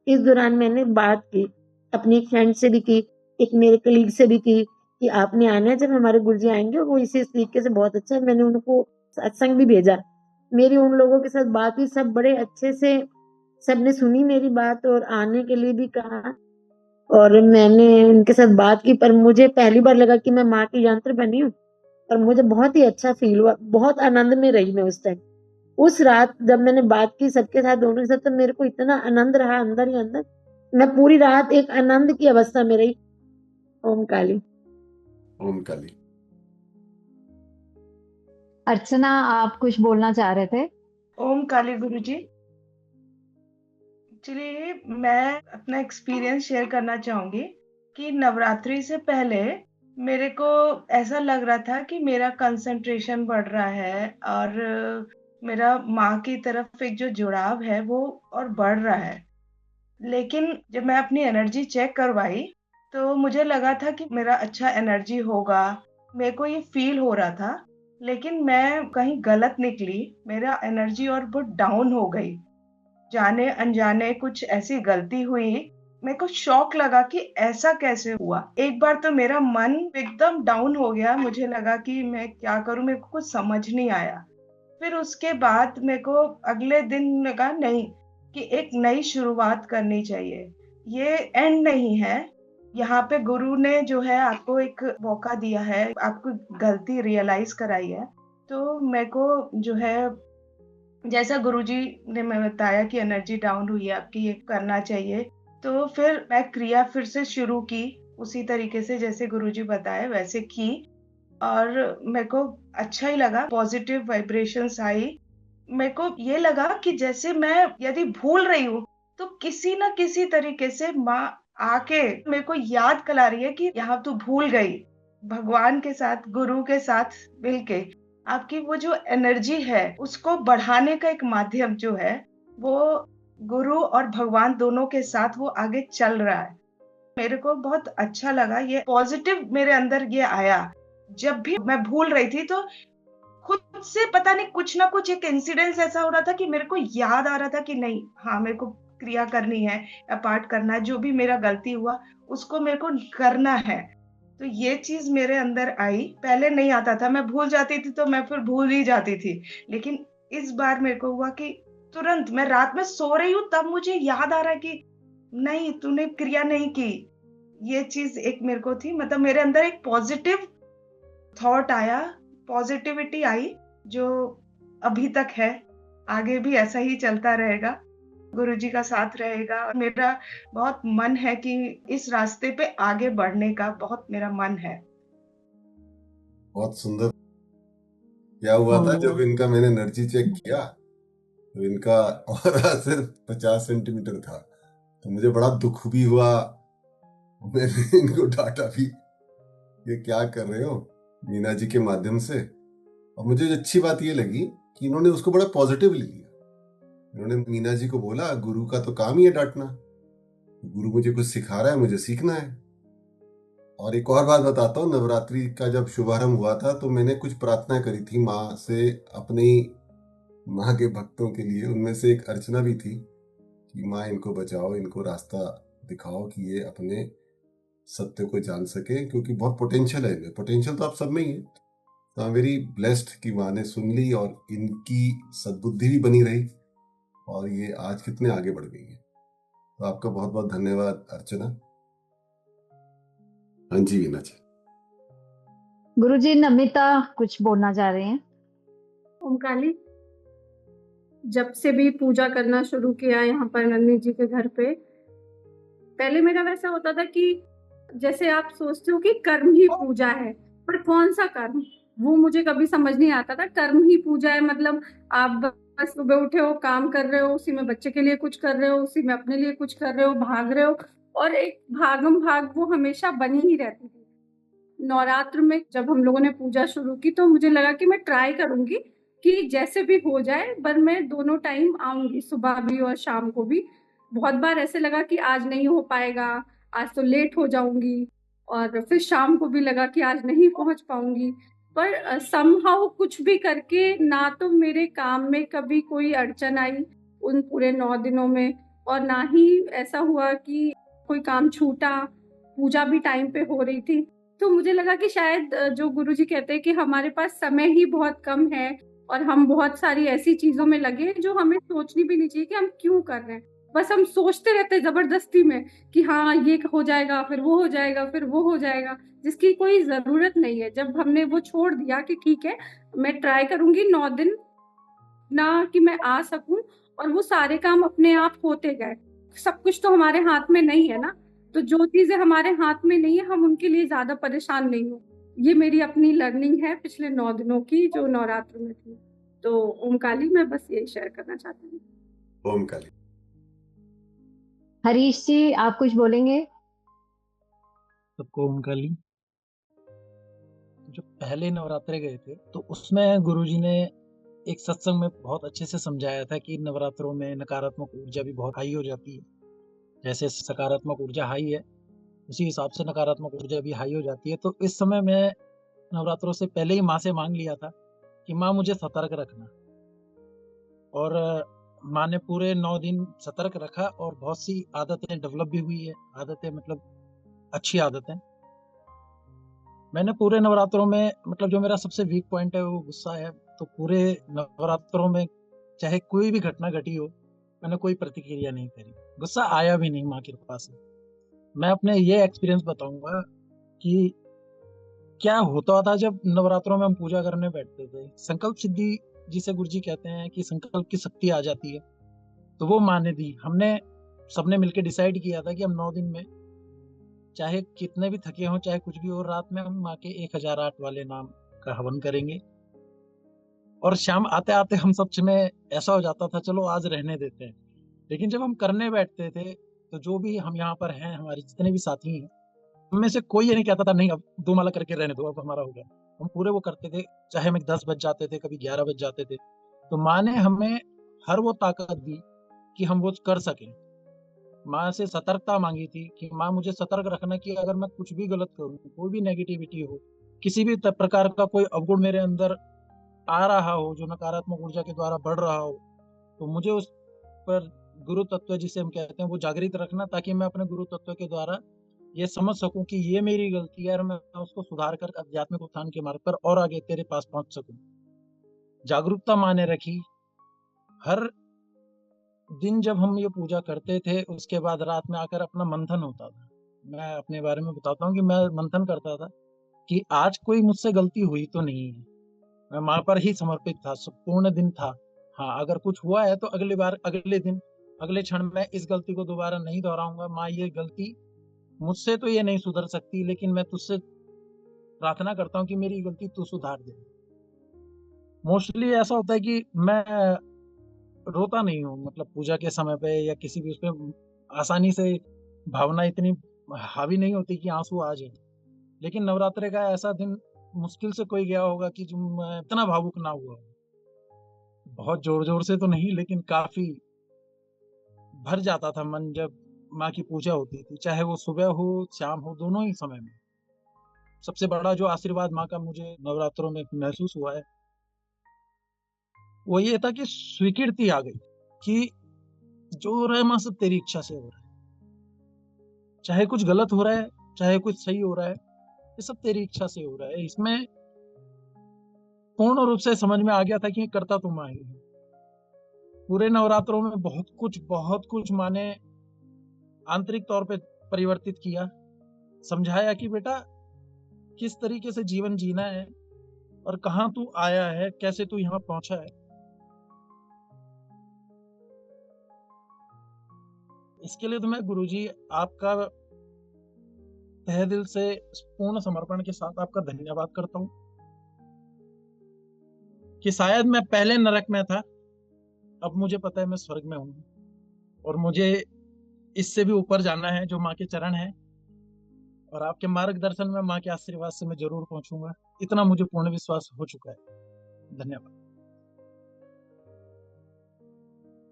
इस दौरान मैंने बात की, अपनी फ्रेंड से भी की, एक मेरे कलीग से भी की, कि आपने आना है, जब हमारे गुरुजी आएंगे, वो इसी तरीके से बहुत अच्छा है। मैंने उनको सत्संग भी भेजा, मेरी उन लोगों के साथ बात हुई, सब बड़े अच्छे से सबने सुनी मेरी बात और आने के लिए भी कहा, और मैंने उनके साथ बात की। पर मुझे पहली बार लगा कि मैं माँ की यंत्र बनी हूँ, और मुझे बहुत ही अच्छा फील हुआ, बहुत आनंद में रही मैं उस टाइम। उस रात जब मैंने बात की सबके साथ, दोनों के साथ, तो मेरे को इतना आनंद रहा अंदर ही अंदर, मैं पूरी रात एक आनंद की अवस्था में रही। ओम काली। ओम काली। अर्चना, आप कुछ बोलना चाह रहे थे? ओम काली गुरुजी। चलिए मैं अपना एक्सपीरियंस शेयर करना चाहूंगी कि नवरात्रि से पहले मेरे को ऐसा लग रहा था कि मेरा कंसंट्रेशन बढ़ रहा है, और मेरा माँ की तरफ एक जो जुड़ाव है वो और बढ़ रहा है। लेकिन जब मैं अपनी एनर्जी चेक करवाई तो मुझे लगा था कि मेरा अच्छा एनर्जी होगा, मेरे को ये फील हो रहा था। लेकिन मैं कहीं गलत निकली, मेरा एनर्जी और बहुत डाउन हो गई। जाने अनजाने कुछ ऐसी गलती हुई, मेरे को शॉक लगा कि ऐसा कैसे हुआ। एक बार तो मेरा मन एकदम डाउन हो गया, मुझे लगा कि मैं क्या करूं, मेरे को कुछ समझ नहीं आया। फिर उसके बाद मेरे को अगले दिन लगा नहीं, कि एक नई शुरुआत करनी चाहिए, ये एंड नहीं है। यहाँ पे गुरु ने जो है आपको एक मौका दिया है, आपको गलती रियलाइज कराई है। तो मेरे को जो है, जैसा गुरुजी ने मैं बताया कि एनर्जी डाउन हुई है आपकी, ये करना चाहिए, तो फिर मैं क्रिया फिर से शुरू की, उसी तरीके से जैसे गुरुजी बताए वैसे की, और मेरे को अच्छा ही लगा, पॉजिटिव वाइब्रेशंस आई। मेरे को ये लगा कि जैसे मैं यदि भूल रही हूँ तो किसी ना किसी तरीके से माँ आके मेरे को याद करा रही है कि यहाँ तू भूल गई। भगवान के साथ, गुरु के साथ मिलके आपकी वो जो एनर्जी है उसको बढ़ाने का एक माध्यम जो है, वो गुरु और भगवान दोनों के साथ वो आगे चल रहा है। मेरे को बहुत अच्छा लगा, ये पॉजिटिव मेरे अंदर ये आया। जब भी मैं भूल रही थी तो खुद से पता नहीं कुछ ना कुछ एक इंसिडेंस ऐसा हो रहा था कि मेरे को याद आ रहा था कि नहीं, हाँ मेरे को क्रिया करनी है या पाठ करना है, जो भी मेरा गलती हुआ उसको मेरे को करना है। तो ये चीज मेरे अंदर आई, पहले नहीं आता था, मैं भूल जाती थी तो मैं फिर भूल ही जाती थी। लेकिन इस बार मेरे को हुआ कि तुरंत मैं रात में सो रही हूँ तब मुझे याद आ रहा है कि नहीं, तूने क्रिया नहीं की। ये चीज एक मेरे को थी, मतलब मेरे अंदर एक पॉजिटिव थॉट आया, पॉजिटिविटी आई, जो अभी तक है, आगे भी ऐसा ही चलता रहेगा। गुरुजी का साथ रहेगा। मेरा बहुत मन है कि इस रास्ते पे आगे बढ़ने का बहुत मेरा मन है। बहुत सुंदर। क्या हुआ था जब इनका मैंने एनर्जी चेक किया तो इनका ऑरा सिर्फ 50 सेंटीमीटर था, तो मुझे बड़ा दुख भी हुआ। मैंने इनको डांटा भी, ये क्या कर रहे हो, मीना जी के माध्यम से। और मुझे अच्छी बात ये लगी कि इन्होंने उसको बड़ा पॉजिटिवली लिया। इन्होंने मीना जी को बोला गुरु का तो काम ही है डांटना, गुरु मुझे कुछ सिखा रहा है, मुझे सीखना है। और एक और बात बताता हूँ, नवरात्रि का जब शुभारंभ हुआ था तो मैंने कुछ प्रार्थना करी थी माँ से, अपनी माँ के भक्तों के लिए। उनमें से एक अर्चना भी थी कि माँ इनको बचाओ, इनको रास्ता दिखाओ कि ये अपने सत्य को जान सके, क्योंकि बहुत पोटेंशियल है इनमें। पोटेंशियल तो आप सब में ही है। तो आई एम वेरी ब्लेस्ड कि माँ ने सुन ली और इनकी सद्बुद्धि भी बनी रही और ये आज कितने आगे बढ़ गई है। तो आपका बहुत बहुत धन्यवाद अर्चना। हाँ जी वीना जी। गुरुजी, नमिता कुछ बोलना चाह रहे हैं। ओमकाली, जब से भी पूजा करना शुरू किया यहाँ पर नंदनी जी के घर पे, पहले मेरा वैसा होता था कि जैसे आप सोचते हो कि कर्म ही पूजा है, पर कौन सा कर्म, वो मुझे कभी समझ नहीं आता था। कर्म ही पूजा है मतलब आप बस सुबह उठे हो, काम कर रहे हो, उसी में बच्चे के लिए कुछ कर रहे हो, उसी में अपने लिए कुछ कर रहे हो, भाग रहे हो, और एक भागम भाग वो हमेशा बनी ही रहती थी। नवरात्र में जब हम लोगों ने पूजा शुरू की तो मुझे लगा कि मैं ट्राई करूंगी कि जैसे भी हो जाए, पर मैं दोनों टाइम आऊंगी, सुबह भी और शाम को भी। बहुत बार ऐसे लगा कि आज नहीं हो पाएगा, आज तो लेट हो जाऊंगी, और फिर शाम को भी लगा कि आज नहीं पहुंच पाऊंगी। पर समहाउ कुछ भी करके ना तो मेरे काम में कभी कोई अड़चन आई उन पूरे 9 दिनों में, और ना ही ऐसा हुआ कि कोई काम छूटा। पूजा भी टाइम पे हो रही थी। तो मुझे लगा कि शायद जो गुरुजी कहते हैं कि हमारे पास समय ही बहुत कम है और हम बहुत सारी ऐसी चीजों में लगे हैं जो हमें सोचनी भी नहीं चाहिए कि हम क्यों कर रहे हैं। बस हम सोचते रहते हैं जबरदस्ती में कि हाँ ये हो जाएगा, फिर वो हो जाएगा, फिर वो हो जाएगा, जिसकी कोई जरूरत नहीं है। जब हमने वो छोड़ दिया कि ठीक है मैं ट्राई करूंगी 9 दिन ना कि मैं आ सकूं, और वो सारे काम अपने आप होते गए। सब कुछ तो हमारे हाथ में नहीं है ना, तो जो चीजें हमारे हाथ में नहीं है हम उनके लिए ज्यादा परेशान नहीं हो। ये मेरी अपनी लर्निंग है पिछले 9 दिनों की जो नवरात्र में थी। तो ओमकाली, मैं बस यही शेयर करना चाहती हूँ। ओमकाली। हरीश जी, आप कुछ बोलेंगे? सबको ओमकाली। जो पहले नवरात्रे गए थे तो उसमें गुरुजी ने एक सत्संग में बहुत अच्छे से समझाया था कि नवरात्रों में नकारात्मक ऊर्जा भी बहुत हाई हो जाती है। जैसे सकारात्मक ऊर्जा हाई है उसी हिसाब से नकारात्मक ऊर्जा भी हाई हो जाती है। तो इस समय मैं नवरात्रों से पहले ही माँ से मांग लिया था कि माँ मुझे सतर्क रखना, और माँ ने पूरे 9 दिन सतर्क रखा और बहुत सी आदतें डेवलप भी हुई है। आदतें मतलब अच्छी आदतें। मैंने पूरे नवरात्रों में मतलब जो मेरा सबसे वीक पॉइंट है वो गुस्सा है, तो पूरे नवरात्रों में चाहे कोई भी घटना घटी हो मैंने कोई प्रतिक्रिया नहीं करी, गुस्सा आया भी नहीं माँ की कृपा से। मैं अपने ये एक्सपीरियंस बताऊंगा कि क्या होता था जब नवरात्रों में हम पूजा करने बैठते थे। संकल्प सिद्धि जिसे गुरुजी कहते हैं कि संकल्प की शक्ति आ जाती है, तो वो माँ ने दी। हमने सबने मिलकर डिसाइड किया था कि हम 9 दिन में चाहे कितने भी थके हों चाहे कुछ भी हो, रात में हम माँ के 1008 वाले नाम का हवन करेंगे। और शाम आते आते हम सब में ऐसा हो जाता था चलो आज रहने देते हैं। लेकिन जब हम करने बैठते थे तो जो भी हम यहाँ पर हैं, हमारे जितने भी साथी हैं, उनमें से कोई ये नहीं कहता था नहीं अब 2 माला करके रहने दो, अब हमारा हो गया। हम पूरे वो करते थे, चाहे हमें 10 बज जाते थे, कभी 11 बज जाते थे। तो माँ ने हमें हर वो ताकत दी कि हम वो कर सकें। माँ से सतर्कता मांगी थी कि माँ मुझे सतर्क रखना कि अगर मैं कुछ भी गलत करूँ, कोई भी नेगेटिविटी हो, किसी भी प्रकार का कोई अवगुण मेरे अंदर आ रहा हो जो नकारात्मक ऊर्जा के द्वारा बढ़ रहा हो, तो मुझे उस पर गुरु तत्व जिसे हम कहते हैं वो जागृत रखना, ताकि मैं अपने गुरु तत्व के द्वारा ये समझ सकूं कि ये मेरी गलती है और मैं उसको सुधार कर आध्यात्मिक उत्थान के मार्ग पर और आगे तेरे पास पहुंच सकूं। जागरूकता माने रखी। हर दिन जब हम ये पूजा करते थे उसके बाद रात में आकर अपना मंथन होता था। मैं अपने बारे में बताता हूँ कि मैं मंथन करता था कि आज कोई मुझसे गलती हुई तो नहीं है, मैं माँ पर ही समर्पित था, संपूर्ण दिन था। हाँ, अगर कुछ हुआ है तो अगली बार अगले दिन अगले क्षण मैं इस गलती को दोबारा नहीं दोहराऊंगा। माँ, ये गलती मुझसे तो ये नहीं सुधर सकती, लेकिन मैं तुझसे प्रार्थना करता हूँ कि मेरी गलती तू सुधार दे। मोस्टली ऐसा होता है कि मैं रोता नहीं हूँ, मतलब पूजा के समय पे या किसी भी उस पे आसानी से भावना इतनी हावी नहीं होती कि आंसू आ जाए। लेकिन नवरात्रे का ऐसा दिन मुश्किल से कोई गया होगा कि जो मैं इतना भावुक ना हुआ। बहुत जोर जोर से तो नहीं, लेकिन काफी भर जाता था मन जब माँ की पूजा होती थी, चाहे वो सुबह हो शाम हो, दोनों ही समय में। सबसे बड़ा जो आशीर्वाद माँ का मुझे नवरात्रों में महसूस हुआ है वो ये था कि स्वीकृति आ गई कि जो हो रहा है माँ सब तेरी इच्छा से हो रहा है। चाहे कुछ गलत हो रहा है, चाहे कुछ सही हो रहा है, ये सब तेरी इच्छा से हो रहा है। इसमें पूर्ण रूप से समझ में आ गया था कि करता तो माँ ही है। पूरे नवरात्रों में बहुत कुछ माँ ने आंतरिक तौर पे परिवर्तित किया, समझाया कि बेटा किस तरीके से जीवन जीना है और कहाँ तू आया है, कैसे तू यहाँ पहुंचा है। इसके लिए तो मैं गुरुजी आपका तहे दिल से पूर्ण समर्पण के साथ आपका धन्यवाद करता हूँ कि शायद मैं पहले नरक में था, अब मुझे पता है मैं स्वर्ग में हूँ और मुझे इससे भी ऊपर जाना है जो माँ के चरण है, और आपके मार्गदर्शन में माँ के आशीर्वाद से मैं जरूर पहुंचूंगा। इतना मुझे पूर्ण विश्वास हो चुका है। धन्यवाद।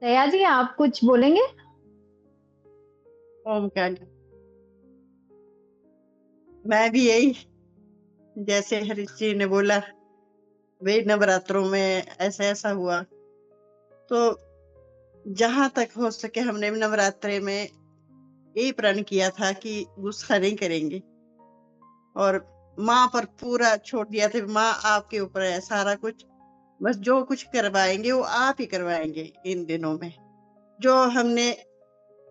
दया जी, आप कुछ बोलेंगे? ओम काली, मैं भी यही जैसे हरीश जी ने बोला, वे नवरात्रों में ऐसा ऐसा हुआ, तो जहां तक हो सके हमने नवरात्रे में यही प्रण किया था कि गुस्सा नहीं करेंगे और माँ पर पूरा छोड़ दिया था। माँ आपके ऊपर है सारा कुछ, बस जो कुछ करवाएंगे वो आप ही करवाएंगे। इन दिनों में जो हमने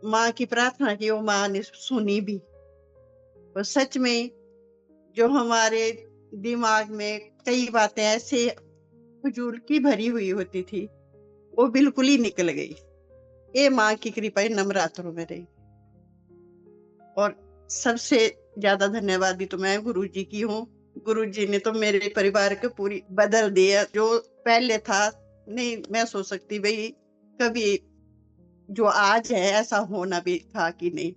माँ की प्रार्थना की वो माँ ने सुनी भी, और सच में जो हमारे दिमाग में कई बातें ऐसे फजूल की भरी हुई होती थी वो बिल्कुल ही निकल गई। ये माँ की कृपा नवरात्रों में रही। और सबसे ज्यादा धन्यवादी तो मैं गुरुजी की हूँ। गुरुजी ने तो मेरे परिवार को पूरी बदल दिया। जो पहले था नहीं मैं सोच सकती भाई कभी जो आज है ऐसा होना भी था कि नहीं,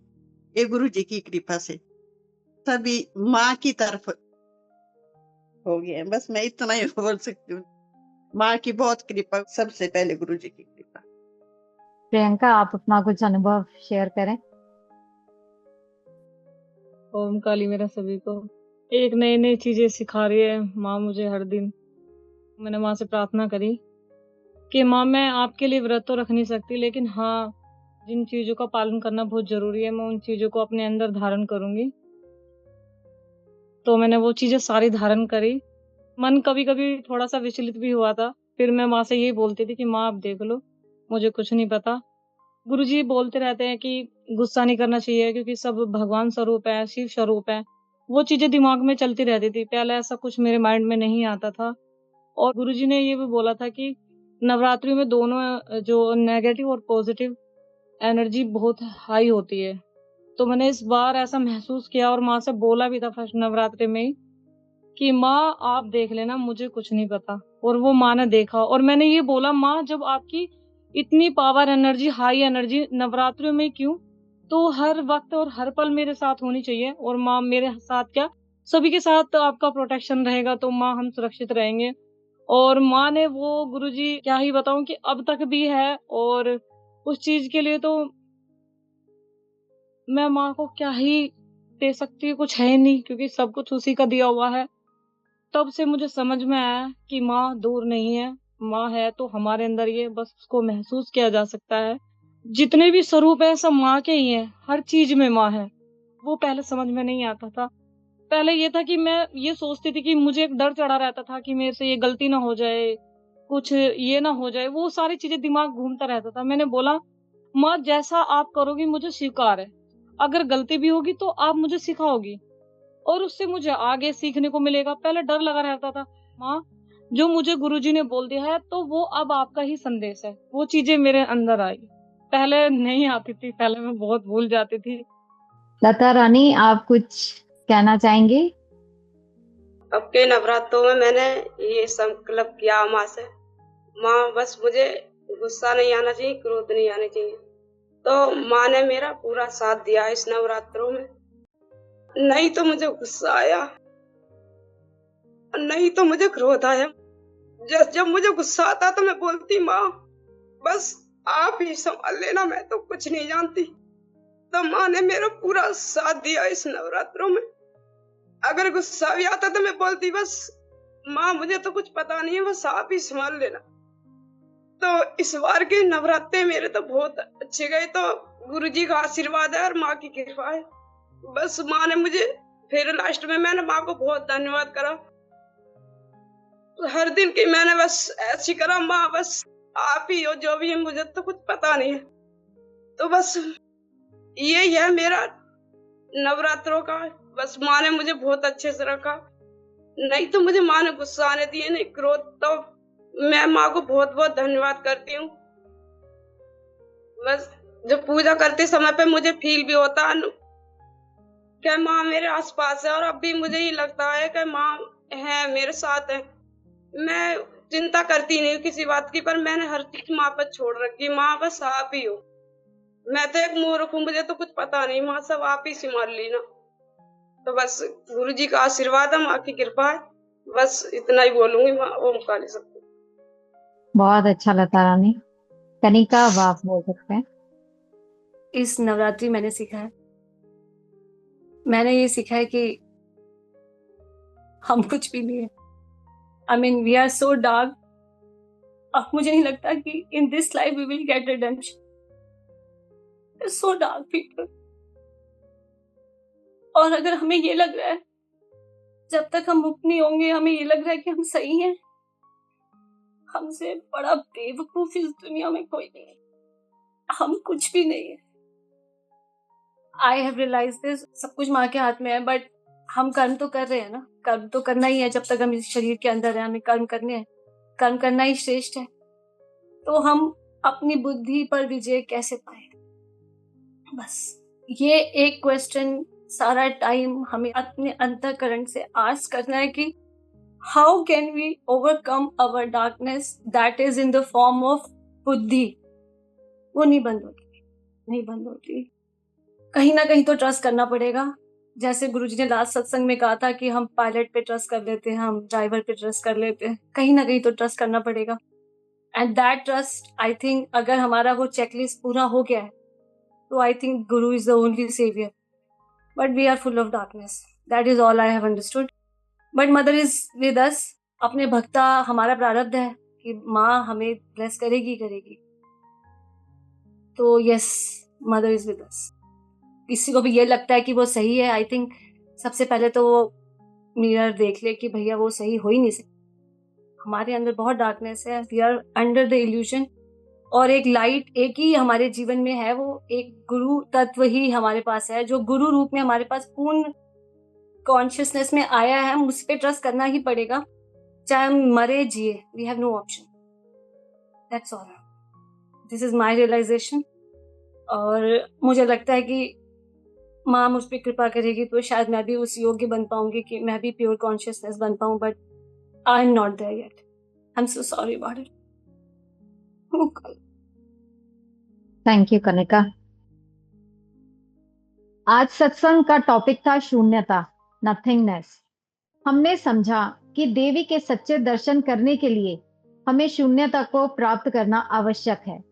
ये गुरुजी की कृपा से सभी माँ की तरफ हो गए। बस मैं इतना ही बोल सकती हूँ, माँ की बहुत कृपा, सबसे पहले गुरुजी की कृपा। प्रियंका, आप अपना कुछ अनुभव शेयर करें। ओम काली मेरा सभी को एक नई नई चीजें सिखा रही है माँ मुझे हर दिन। मैंने माँ से प्रार्थना करी कि माँ मैं आपके लिए व्रत तो रख नहीं सकती, लेकिन हाँ जिन चीजों का पालन करना बहुत जरूरी है मैं उन चीजों को अपने अंदर धारण करूंगी। तो मैंने वो चीजें सारी धारण करी। मन कभी कभी थोड़ा सा विचलित भी हुआ था, फिर मैं माँ से यही बोलती थी कि माँ आप देख लो मुझे कुछ नहीं पता। गुरुजी बोलते रहते हैं कि गुस्सा नहीं करना चाहिए क्योंकि सब भगवान स्वरूप है, शिव स्वरूप है। वो चीजें दिमाग में चलती रहती थी। पहले ऐसा कुछ मेरे माइंड में नहीं आता था। और गुरुजी ने ये भी बोला था कि नवरात्रि में दोनों जो नेगेटिव और पॉजिटिव एनर्जी बहुत हाई होती है। तो मैंने इस बार ऐसा महसूस किया और माँ से बोला भी था फर्स्ट नवरात्रि में ही कि माँ आप देख लेना मुझे कुछ नहीं पता। और वो माँ ने देखा और मैंने ये बोला माँ जब आपकी इतनी पावर एनर्जी हाई एनर्जी नवरात्रियों में क्यों, तो हर वक्त और हर पल मेरे साथ होनी चाहिए। और माँ मेरे साथ क्या सभी के साथ आपका प्रोटेक्शन रहेगा तो माँ हम सुरक्षित रहेंगे। और माँ ने वो गुरुजी क्या ही बताऊं कि अब तक भी है। और उस चीज के लिए तो मैं माँ को क्या ही दे सकती हूँ, कुछ है नहीं क्योंकि सब कुछ उसी का दिया हुआ है। तब से मुझे समझ में आया कि माँ दूर नहीं है, माँ है तो हमारे अंदर ही है, बस उसको महसूस किया जा सकता है। जितने भी स्वरूप है सब माँ के ही हैं, हर चीज में माँ है। वो पहले समझ में नहीं आता था। पहले ये था कि मैं ये सोचती थी कि मुझे एक डर चढ़ा रहता था कि मेरे से ये गलती ना हो जाए, कुछ ये ना हो जाए, वो सारी चीजें दिमाग घूमता रहता था। मैंने बोला माँ जैसा आप करोगी मुझे स्वीकार है, अगर गलती भी होगी तो आप मुझे सिखाओगी और उससे मुझे आगे सीखने को मिलेगा। पहले डर लगा रहता था। माँ जो मुझे गुरुजी ने बोल दिया है तो वो अब आपका ही संदेश है, वो चीजें मेरे अंदर आई। पहले नहीं आती थी, पहले मैं बहुत भूल जाती थी। लता रानी, आप कुछ कहना चाहेंगे? अब के नवरात्रों में मैंने ये संकल्प किया माँ से, माँ बस मुझे गुस्सा नहीं आना चाहिए, क्रोध नहीं आना चाहिए। तो माँ ने मेरा पूरा साथ दिया इस नवरात्रों में। नहीं तो मुझे गुस्सा आया, नहीं तो मुझे क्रोध आया। जब मुझे गुस्सा आता तो मैं बोलती, माँ बस आप ही संभाल लेना, मैं तो कुछ नहीं जानती। तो माँ ने मेरा पूरा साथ दिया इस नवरात्रों में। अगर गुस्सा भी आता तो मैं बोलती, बस माँ मुझे तो कुछ पता नहीं है, बस आप ही संभाल लेना। तो इस बार के नवरात्रे मेरे तो बहुत अच्छे गए। तो गुरुजी का आशीर्वाद है और माँ की कृपा है। बस माँ ने मुझे, फिर लास्ट में मैंने माँ को बहुत धन्यवाद करा। हर दिन की मैंने बस ऐसी करा, माँ बस आप ही हो, जो भी है मुझे तो कुछ पता नहीं है। तो बस यही है मेरा नवरात्रों का। बस माँ ने मुझे बहुत अच्छे से रखा, नहीं तो मुझे माँ ने गुस्सा आने दिए, नहीं क्रोध। तो मैं माँ को बहुत बहुत धन्यवाद करती हूँ। बस जब पूजा करते समय पे मुझे फील भी होता है कि माँ मेरे आसपास है, और अब भी मुझे ही लगता है कि माँ है, मेरे साथ है। मैं चिंता करती नहीं किसी बात की, पर मैंने हर चीज माँ पर छोड़ रखी। माँ बस आप ही हो, मैं तो एक मूर्ख हूँ, मुझे तो कुछ पता नहीं, माँ सब आप ही संभाल लेना। तो बस गुरुजी का आशीर्वाद है, माँ की कृपा है। बस इतना ही बोलूंगी, माँ ओम काली शक्ति। बहुत अच्छा लता रानी। कनिका, अब आप बोल सकते हैं। इस नवरात्रि मैंने सीखा है, मैंने ये सीखा है कि हम कुछ भी नहीं है। I mean, we are so dark. अब मुझे नहीं लगता कि in this life we will get redemption. We're so dark people. और अगर हमें ये लग रहा है जब तक हम मुक्त नहीं होंगे, हमें ये लग रहा है कि हम सही हैं, हमसे बड़ा बेवकूफ इस दुनिया में कोई नहीं है। हम कुछ भी नहीं है। I have realized this. सब कुछ माँ के हाथ में है, बट हम कर्म तो कर रहे हैं ना। कर्म तो करना ही है, जब तक हम इस शरीर के अंदर है हमें कर्म करने हैं। कर्म करना ही श्रेष्ठ है। तो हम अपनी बुद्धि पर विजय कैसे पाए, बस ये एक क्वेश्चन सारा टाइम हमें अपने अंतःकरण से आस्क करना है कि how can we overcome our darkness that is in the form of buddhi. वो नहीं बंद होती, नहीं बंद होती। कहीं ना कहीं तो ट्रस्ट करना पड़ेगा। जैसे गुरुजी ने लास्ट सत्संग में कहा था कि हम पायलट पे ट्रस्ट कर लेते हैं, हम ड्राइवर पे ट्रस्ट कर लेते हैं, कहीं ना कहीं तो ट्रस्ट करना पड़ेगा। And that trust, I think अगर हमारा वो चेकलिस्ट पूरा हो गया है तो I think guru is the only saviour. But we are full of darkness, that is all I have understood. But mother is with us. अपने भक्ता हमारा प्रारब्ध है कि माँ हमें ब्लेस करेगी करेगी। तो यस, मदर इज विद अस। किसी को भी ये लगता है कि वो सही है, आई थिंक सबसे पहले तो वो मिरर देख ले कि भैया वो सही हो ही नहीं सकता। हमारे अंदर बहुत डार्कनेस है, we are under the illusion. और एक लाइट एक ही हमारे जीवन में है, वो एक गुरु तत्व ही हमारे पास है, जो गुरु रूप में हमारे पास पूर्ण कॉन्शियसनेस में आया है। हम उस पर ट्रस्ट करना ही पड़ेगा, चाहे हम मरे जिए। We have no option, that's all. This is my realisation. और मुझे लगता है कि माँ मुझ पर कृपा करेगी तो शायद मैं भी उस योग्य बन पाऊंगी कि मैं भी प्योर कॉन्शियसनेस बन पाऊं। But I am not there yet. I am so sorry about it. Thank you Kanika. आज सत्संग का टॉपिक था शून्यता, नथिंगनेस। हमने समझा कि देवी के सच्चे दर्शन करने के लिए हमें शून्यता को प्राप्त करना आवश्यक है।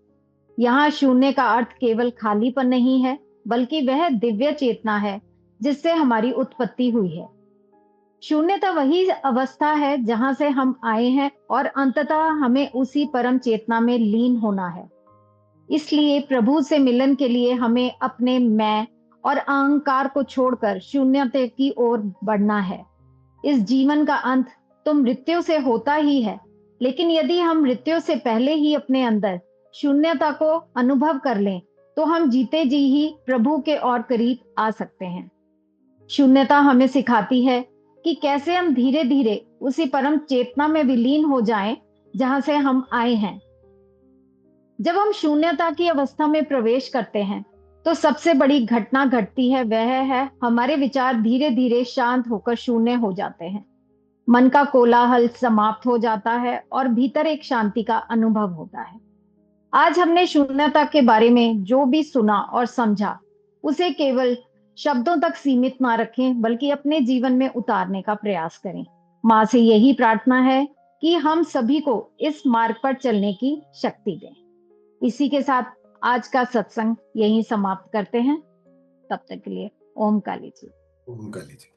यहाँ शून्य का अर्थ केवल खालीपन नहीं है, बल्कि वह दिव्य चेतना है जिससे हमारी उत्पत्ति हुई है। शून्यता वही अवस्था है जहां से हम आए हैं और अंततः हमें उसी परम चेतना में लीन होना है। इसलिए प्रभु से मिलन के लिए हमें अपने मैं और अहंकार को छोड़कर शून्यता की ओर बढ़ना है। इस जीवन का अंत तो मृत्यु से होता ही है, लेकिन यदि हम मृत्यु से पहले ही अपने अंदर शून्यता को अनुभव कर लें तो हम जीते जी ही प्रभु के और करीब आ सकते हैं। शून्यता हमें सिखाती है कि कैसे हम धीरे धीरे उसी परम चेतना में विलीन हो जाएं जहां से हम आए हैं। जब हम शून्यता की अवस्था में प्रवेश करते हैं तो सबसे बड़ी घटना घटती है, वह है हमारे विचार धीरे धीरे शांत होकर शून्य हो जाते हैं। मन का कोलाहल समाप्त हो जाता है और भीतर एक शांति का अनुभव होता है। आज हमने शून्यता के बारे में जो भी सुना और समझा, उसे केवल शब्दों तक सीमित ना रखें, बल्कि अपने जीवन में उतारने का प्रयास करें। माँ से यही प्रार्थना है कि हम सभी को इस मार्ग पर चलने की शक्ति दें। इसी के साथ आज का सत्संग यहीं समाप्त करते हैं। तब तक के लिए ओम काली जी। ओम काली जी।